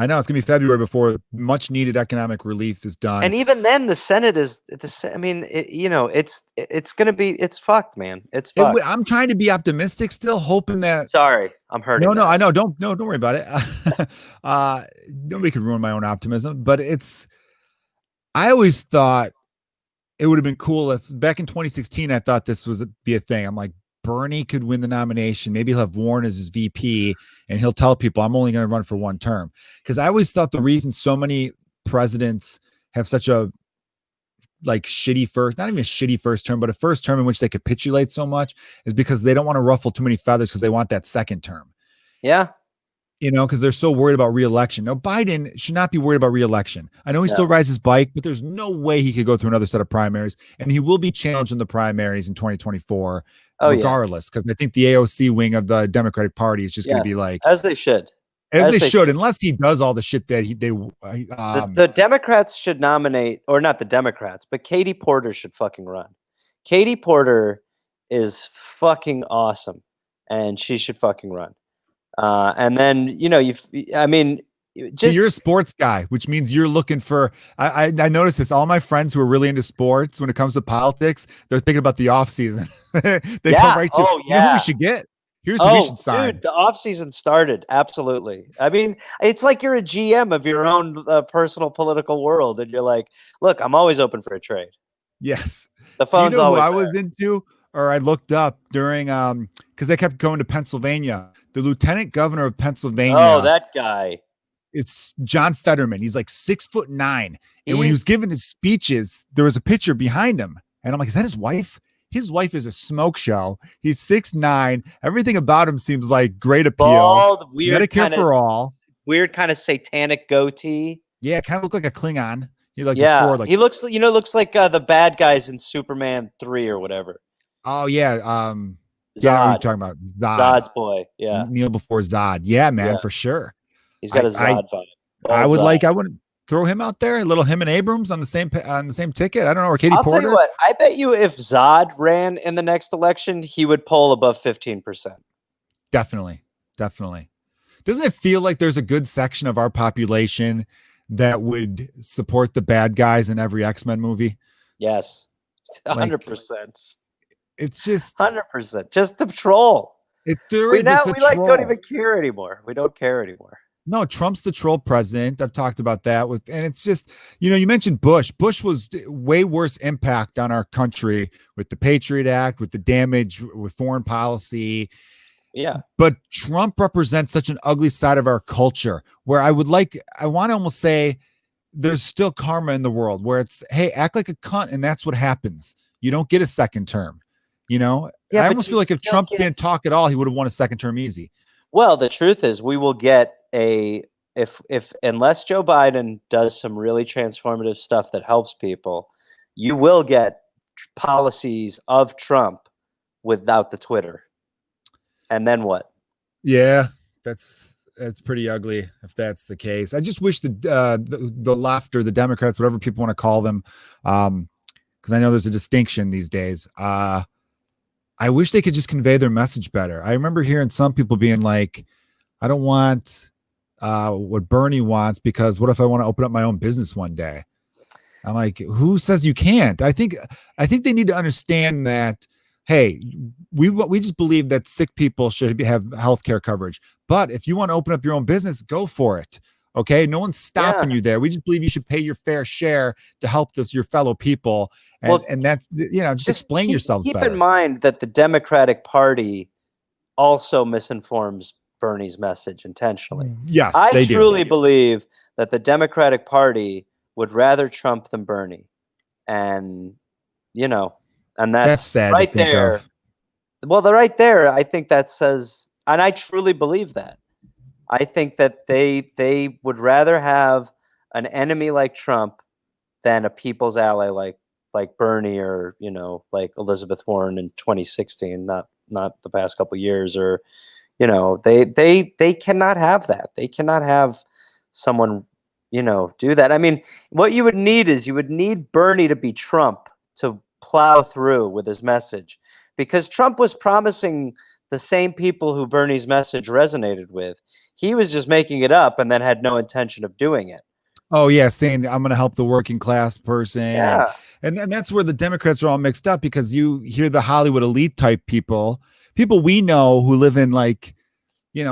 I know it's gonna be February before much needed economic relief is done. And even then, the Senate is I mean, it's gonna be it's fucked, man. It's fucked. I'm trying to be optimistic, still hoping that. Sorry, I'm hurting No, now. I know. Don't worry about it. Nobody could ruin my own optimism, but I always thought it would have been cool if back in 2016 I thought this was be a thing. I'm like, Bernie could win the nomination. Maybe he'll have Warren as his VP and he'll tell people I'm only going to run for one term. Because I always thought the reason so many presidents have such a like shitty first, not even a shitty first term, but a first term in which they capitulate so much is because they don't want to ruffle too many feathers because they want that second term. Yeah. Because they're so worried about reelection. No, Biden should not be worried about reelection. I know he still No. rides his bike, but there's no way he could go through another set of primaries, and he will be challenged in the primaries in 2024, Oh yeah. regardless, because I think the AOC wing of the Democratic Party is just going to be Yes. like, As they should. as As they they should, should. unless he does all the shit that The Democrats should nominate, or not the Democrats, but Katie Porter should fucking run. Katie Porter is fucking awesome, and she should fucking run. And then I mean, But just you're a sports guy, which means you're looking for. I noticed this. All my friends who are really into sports, when it comes to politics, they're thinking about the off season. They come yeah. right to, Oh you know who we yeah. should get? Here's who we Oh, should sign. dude, the off season started. Absolutely. I mean, it's like you're a GM of your own personal political world, and you're like, look, I'm always open for a trade. Yes. The Do you phone's know who always I there. was into, or I looked up during because I kept going to Pennsylvania. The lieutenant governor of Oh, Pennsylvania, that guy. it's John Fetterman. He's like 6'9", and when he was He's giving his speeches, there was a picture behind him, and I'm like, is that his wife? His wife is a smoke show. He's 6'9". Everything about him seems like great appeal. bald, Medicare for all. weird kind of satanic goatee. Yeah, kind of look like a Klingon. He like just Yeah, swore like, he looks like the bad guys in Superman 3 or whatever. oh yeah, yeah, I know what you're Zod, talking about. Zod. Zod's boy. Yeah, Kneel before Zod. Yeah, man, yeah. for sure. He's got I a I Zod vibe. Bald Zod. I would throw him out there, a little him and Abrams on the same ticket. I don't know, or Katie I'll tell you Porter. what. I bet you if Zod ran in the next election, he would poll above 15%. Definitely. Definitely. Doesn't it feel like there's a good section of our population that would support the bad guys in every X-Men movie? Yes, Like 100%. it's just 100%. Just to troll. there We is now it's a we like don't troll. even care anymore. We don't care anymore. No, Trump's the troll president. I've talked about that and it's just, you mentioned Bush. Bush was way worse impact on our country with the Patriot Act, with the damage with foreign policy. Yeah. But Trump represents such an ugly side of our culture where I want to almost say there's still karma in the world where it's, hey, act like a cunt and that's what happens. You don't get a second term. Yeah, I but almost you feel like if still Trump get didn't talk at all, he would have won a second term easy. Well, the truth is we will get if unless Joe Biden does some really transformative stuff that helps people, you will get policies of Trump without the Twitter. And then what? Yeah, that's pretty ugly if that's the case. I just wish the left or the Democrats, whatever people want to call them, because I know there's a distinction these days. I wish they could just convey their message better. I remember hearing some people being like, I don't want what Bernie wants because what if I want to open up my own business one day? I'm like, who says you can't? I think they need to understand that, hey, we just believe that sick people should have healthcare coverage. But if you want to open up your own business, go for it. Okay. No one's stopping you there. We just believe you should pay your fair share to help your fellow people. And that's, just explain yourself keep better. in mind that the Democratic Party also misinforms Bernie's message intentionally. Yes, I they do. truly believe that the Democratic Party would rather Trump than Bernie. And that's sad right to think there. of. Well, they're right there. I think that says, and I truly believe that. I think that they would rather have an enemy like Trump than a people's ally like Bernie or like Elizabeth Warren in 2016, not the past couple of years, or they cannot have that. They cannot have someone do that. I mean, what you would need Bernie to be Trump to plow through with his message, because Trump was promising the same people who Bernie's message resonated with. He was just making it up and then had no intention of doing it. Oh yeah, saying I'm going to help the working class person, and Yeah, that's where the Democrats are all mixed up, because you hear the Hollywood elite type people, people we know who live in like,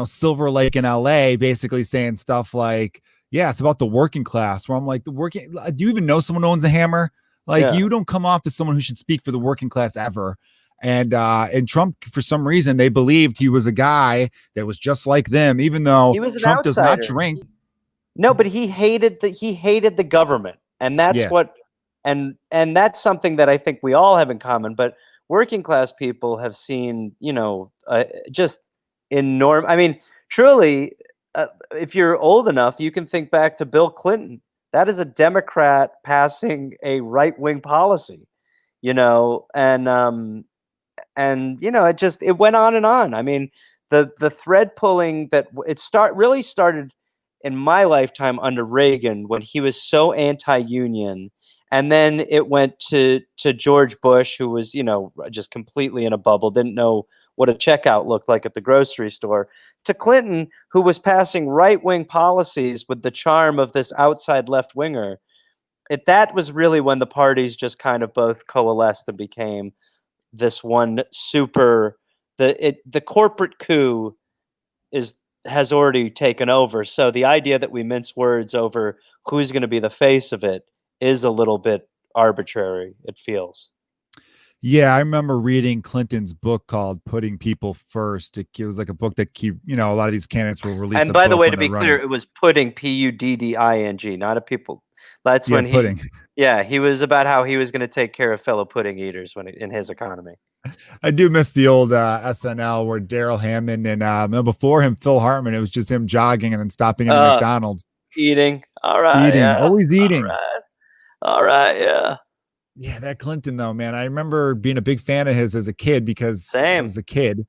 Silver Lake in LA, basically saying stuff like, yeah, it's about the working class. Where I'm like, the working, do you even know someone who owns a hammer? Like, yeah. you don't come off as someone who should speak for the working class ever. And Trump, for some reason, they believed he was a guy that was just like them, even though He was an Trump does not outsider. drink. No, but he hated the government, and that's Yeah. what, and that's something that I think we all have in common. But working class people have seen, just enormous. I mean, truly, if you're old enough, you can think back to Bill Clinton. That is a Democrat passing a right wing policy, and it went on and on. I mean, the thread pulling really started in my lifetime under Reagan, when he was so anti-union, and then it went to George Bush, who was just completely in a bubble, didn't know what a checkout looked like at the grocery store, to Clinton, who was passing right-wing policies with the charm of this outside left-winger. That was really when the parties just kind of both coalesced and became this one super. The corporate coup is has already taken over. So the idea that we mince words over who's going to be the face of it is a little bit arbitrary, it feels. Yeah, I remember reading Clinton's book called Putting People First. It was like a book that a lot of these candidates will release And a by the book way, when to they're be clear, running. it was pudding, Pudding, not a people. That's Yeah, when pudding. he was about how he was going to take care of fellow pudding eaters in his economy. I do miss the old SNL where Daryl Hammond and before him, Phil Hartman, it was just him jogging and then stopping into Uh, McDonald's, Eating. All right. eating, Yeah. always All eating. right. All right. Yeah. Yeah, that Clinton though, man. I remember being a big fan of his as a kid because I Same. was a kid. And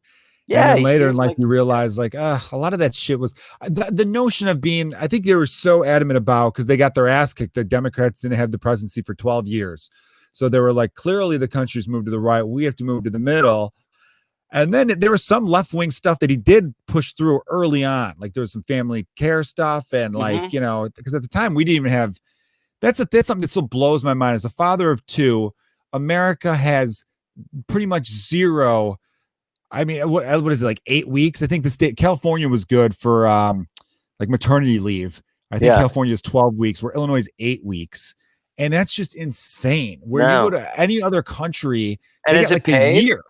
Yeah. then He later in seemed life, like, you realize like, a lot of that shit was the notion of being, I think they were so adamant about, because they got their ass kicked. The Democrats didn't have the presidency for 12 years. So they were like, clearly the country's moved to the right. We have to move to the middle. And then there was some left wing stuff that he did push through early on. Like there was some family care stuff. And like, hmm because at the time we didn't even have, that's something that still blows my mind. As a father of two, America has pretty much zero. I mean, what is it, like 8 weeks? I think the state California was good for like maternity leave. I think yeah. California is 12 weeks, where Illinois is 8 weeks. And that's just insane. Where you go No. to any other country, And they is get it like a paid? year.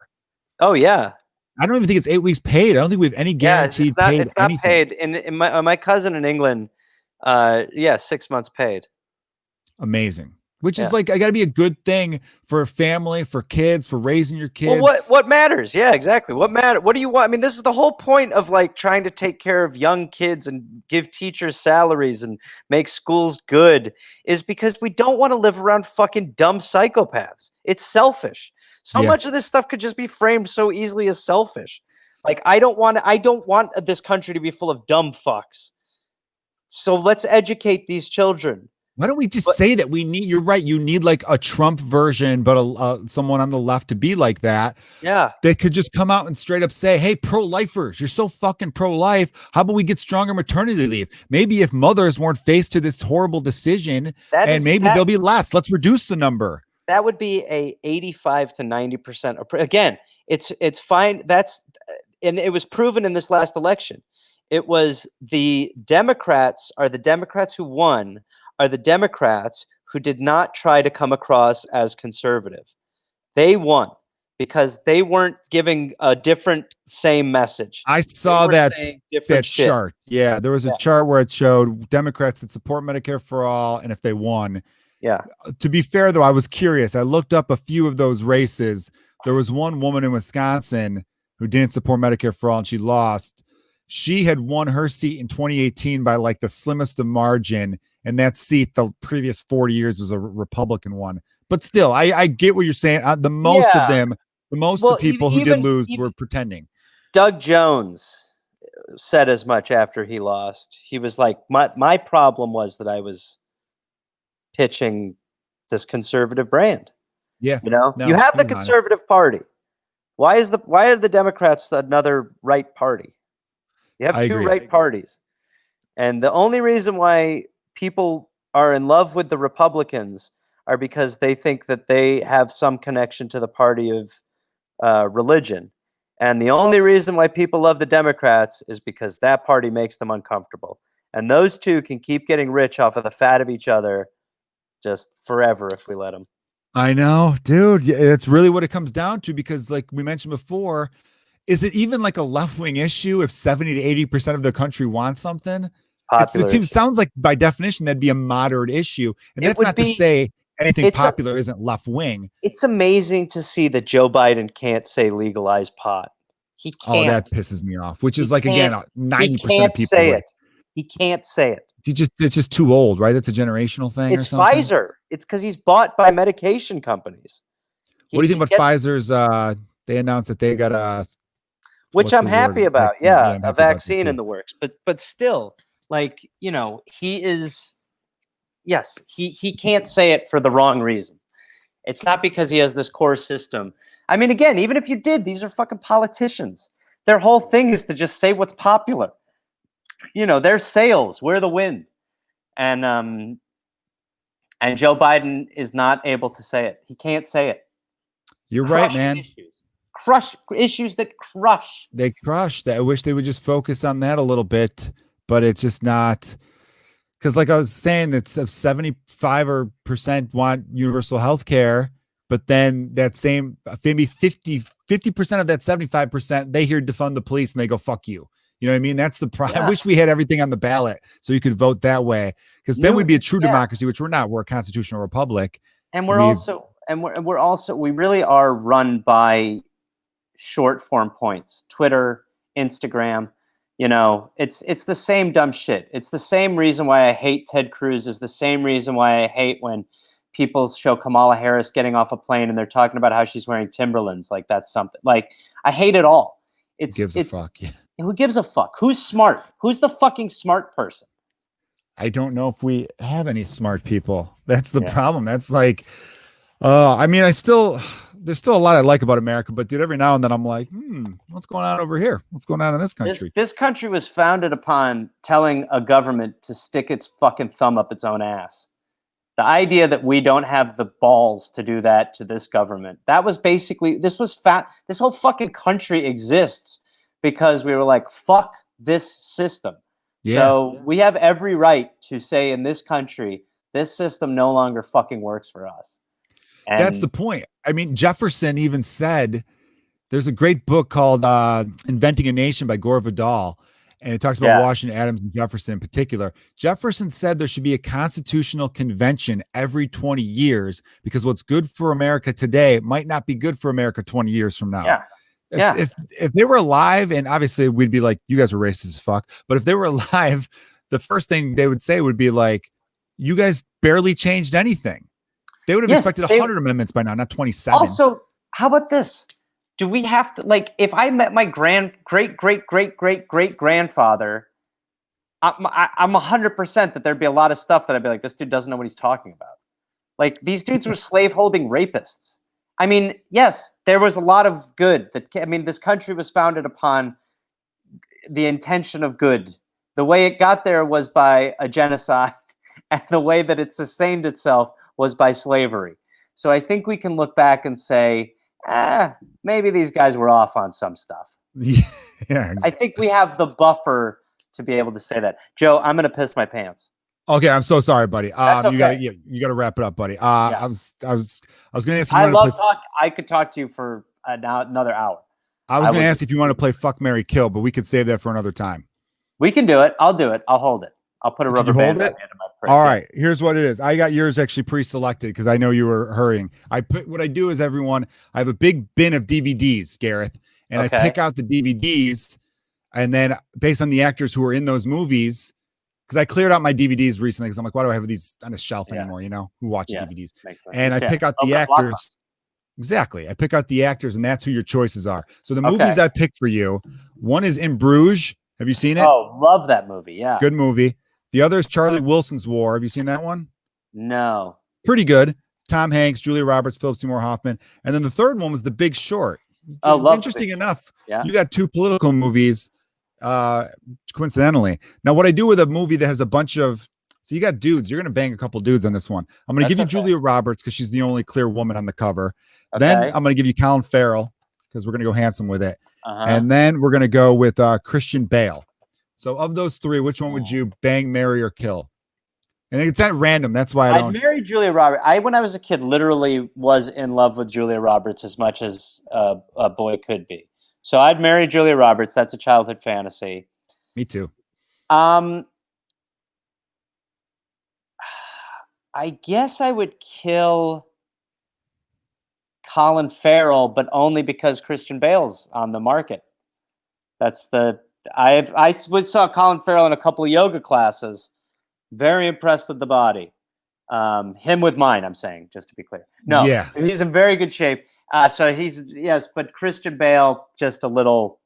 Oh yeah. I don't even think it's 8 weeks paid. I don't think we have any Yeah, it's guaranteed not paid it's not anything. paid. In my cousin in England, yeah, 6 months paid. Amazing. Which is Yeah. like, I got to be a good thing for a family, for kids, for raising your Well, kids. what matters? Yeah, exactly. What matter? What do you want? I mean, this is the whole point of like trying to take care of young kids and give teachers salaries and make schools good, is because we don't want to live around fucking dumb psychopaths. It's selfish. So Yeah. much of this stuff could just be framed so easily as selfish. Like I don't want this country to be full of dumb fucks. So let's educate these children. Why don't we just But say that you're right. You need like a Trump version, but someone on the left to be like that. yeah, They could just come out and straight up say, hey, pro-lifers, you're so fucking pro-life. How about we get stronger maternity leave? Maybe if mothers weren't faced to this horrible decision, that and is maybe that they'll be less. Let's reduce the number. that would be a 85 to 90%. Again, it's fine. And it was proven in this last election. It was the Democrats who won are the Democrats who did not try to come across as conservative. They won because they weren't giving a different same message. I They saw were saying different that shit. chart. Yeah, there was a Yeah. chart where it showed Democrats that support Medicare for all, and if they won. Yeah. To be fair, though, I was curious. I looked up a few of those races. There was one woman in Wisconsin who didn't support Medicare for all, and she lost. She had won her seat in 2018 by like the slimmest of margin, and that seat the previous 40 years was a Republican one. But still, I get what you're saying. The most of Yeah. them, the most of Well, the people who did lose were pretending. Doug Jones said as much after he lost. He was like, my problem was that I was pitching this conservative brand. Yeah, You no, have he the was honest. conservative party, Why are the Democrats another right party? You have I two agree. right parties. And the only reason why people are in love with the Republicans are because they think that they have some connection to the party of religion. And the only reason why people love the Democrats is because that party makes them uncomfortable. And those two can keep getting rich off of the fat of each other just forever if we let them. I know, dude. Yeah, it's really what it comes down to because, like we mentioned before, is it even like a left wing issue if 70 to 80% of the country wants something? It Popular seems issue. sounds like by definition that'd be a moderate issue, and It that's would not to be. say anything It's a, popular isn't left wing. it's amazing to see that Joe Biden can't say legalize pot. He Oh, can't. that pisses me off. Which is He like again, can't. He 90% of can't people say would. it. He can't say it. It's just too old, right? That's a generational thing or It's something. Pfizer. It's because he's bought by medication companies. What do you He think about gets, Pfizer's? They announced that they got a which what's I'm the word? happy about. Vaccine. Yeah, Yeah, I'm a happy about that vaccine in too. the works. But still, like he is. Yes, he can't say it for the wrong reason. It's not because he has this core system. I mean, again, even if you did, these are fucking politicians. Their whole thing is to just say what's popular. Their sales, we're the wind. And Joe Biden is not able to say it. He can't say it. You're right, Crushing man. issues. Crush issues that crush. They crushed that. I wish they would just focus on that a little bit, but it's just not because, like I was saying, it's of 75% want universal health care, but then that same maybe 50% of that 75%, they hear defund the police and they go, fuck you. You know what I mean? That's I Yeah. wish we had everything on the ballot so you could vote that way because then we'd be a true Yeah. democracy, which we're not. We're a constitutional republic. And We, we really are run by short form points. Twitter, Instagram, it's the same dumb shit. It's the same reason why I hate Ted Cruz is the same reason why I hate when people show Kamala Harris getting off a plane and they're talking about how she's wearing Timberlands like that's something. Like I hate it all. gives a It's fuck. Yeah. Who gives a fuck? Who's smart? Who's the fucking smart person? I don't know if we have any smart people. That's the Yeah. problem. That's like, I mean, there's still a lot I like about America, but dude, every now and then I'm like, what's going on over here? What's going on in this This country? this country was founded upon telling a government to stick its fucking thumb up its own ass. The idea that we don't have the balls to do that to this government. That was basically this whole fucking country exists because we were like, fuck this system. Yeah. So we have every right to say in this country, this system no longer fucking works for us. That's the And point. I mean, Jefferson even said there's a great book called Inventing a Nation by Gore Vidal, and it talks about yeah, Washington, Adams, and Jefferson in particular. Jefferson said there should be a constitutional convention every 20 years because what's good for America today might not be good for America 20 years from now. yeah, yeah. If they were alive, and obviously we'd be like, you guys are racist as fuck, but if they were alive, the first thing they would say would be like, you guys barely changed anything. They would have Yes, expected 100 amendments by now, not 27. also, how about this? Do we have to like if I met my great grandfather, I'm 100% that there'd be a lot of stuff that I'd be like, this dude doesn't know what he's talking about. Like these dudes were slaveholding rapists. I mean, yes, there was a lot of good this country was founded upon the intention of good. The way it got there was by a genocide, and the way that it sustained itself was by slavery. So I think we can look back and say, maybe these guys were off on some stuff. Yeah. I think we have the buffer to be able to say that. Joe, I'm going to piss my pants. Okay, I'm so sorry, buddy. That's okay. You gotta wrap it up, buddy. Yeah. I was gonna ask if you I wanted love to play. talk. I could talk to you for another hour. I was gonna ask if you want to play Fuck, Marry, Kill, but we could save that for another time. We can do it. I'll do it. I'll hold it. I'll put a rubber band on the end of my prick. All right, here's what it is. I got yours actually pre-selected because I know you were hurrying. What I do is everyone, I have a big bin of DVDs, Gareth, and Okay. I pick out the DVDs, and then based on the actors who are in those movies, because I cleared out my DVDs recently because I'm like, why do I have these on a shelf anymore? You know, who watches DVDs? And I pick out the actors. Exactly. I pick out the actors, and that's who your choices are. So the movies I picked for you, one is In Bruges. Have you seen it? Oh, love that movie. Yeah. Good movie. The other is Charlie Wilson's War. Have you seen that one? No. Pretty good. Tom Hanks, Julia Roberts, Philip Seymour Hoffman. And then the third one was The Big Short. Oh, love the Interesting Big Short. enough, Yeah. you got two political movies, coincidentally. Now, what I do with a movie that has a bunch of, so you got dudes, you're gonna bang a couple dudes on this one. I'm gonna That's give you okay. Julia Roberts because she's the only clear woman on the cover. Then Okay. I'm gonna give you Colin Farrell because we're gonna go handsome with it, Uh-huh. and then we're gonna go with Christian Bale. So of those three, which one would Oh. you bang, marry, or kill? And it's not random. That's why I I'd don't. marry Julia Roberts. When I was a kid, literally was in love with Julia Roberts as much as a boy could be. So I'd marry Julia Roberts. That's a childhood fantasy. Me too. Um, I guess I would kill Colin Farrell, but only because Christian Bale's on the market. That's the saw Colin Farrell in a couple of yoga classes. Very impressed with the body. Him with mine, I'm saying, just to be clear. No, Yeah, he's in very good shape. So he's yes, but Christian Bale just a little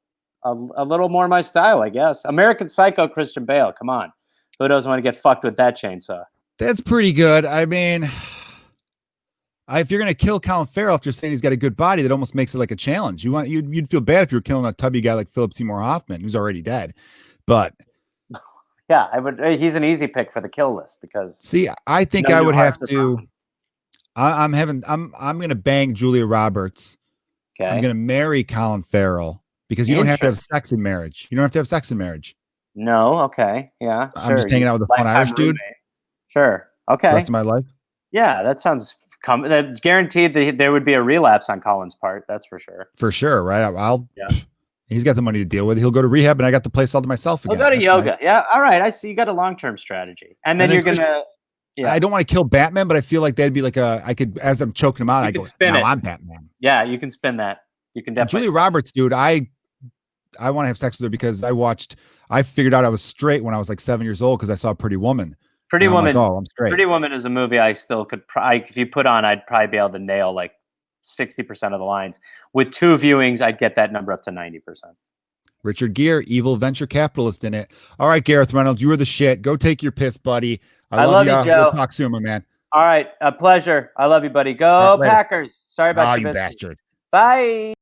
more my style, I guess. American Psycho, Christian Bale. Come on, who doesn't want to get fucked with that chainsaw? that's pretty good. I mean, if you're gonna kill Colin Farrell after saying he's got a good body, that almost makes it like a challenge. You'd feel bad if you were killing a tubby guy like Philip Seymour Hoffman, who's already dead. But Yeah, I would. He's an easy pick for the kill list because see, I think no I new would have hearts are to. broken. I'm gonna bang Julia Roberts. I'm Okay, gonna marry Colin Farrell because you don't have to have interesting. sex in marriage. You don't have to have sex in marriage. No, okay, yeah, I'm sure. just hanging out with a fun Lifetime Irish dude roommate. Sure. the rest Okay. of my life. Yeah, that sounds that guaranteed that there would be a relapse on Colin's part. That's for sure. For sure, right? I'll Yeah. he's got the money to deal with. He'll go to rehab and I got the place all to myself I'll again. go to That's nice. yoga. Yeah. All right. I see. You got a long-term strategy, and And then then you're Christian, gonna. Yeah. I don't want to kill Batman, but I feel like that'd be like I could, as I'm choking him out, You I can go, spin now it. I'm Batman. Yeah, you can spin that. You can And definitely Julia spin it. Roberts, dude, I want to have sex with her because I figured out I was straight when I was like 7 years old because I saw Pretty Woman. Pretty And I'm like, Woman. oh, I'm straight. Pretty Woman is a movie I still could. If you put on, I'd probably be able to nail like 60% of the lines. With 2 viewings, I'd get that number up to 90%. Richard Gere, evil venture capitalist in it. All right, Gareth Reynolds, you were the shit. Go take your piss, buddy. I I love love you. you, We'll Joe. talk soon, my man. All right, a pleasure. I love you, buddy. All right, Go later. Packers. Sorry about Oh, you Trubisky. bastard. Bye.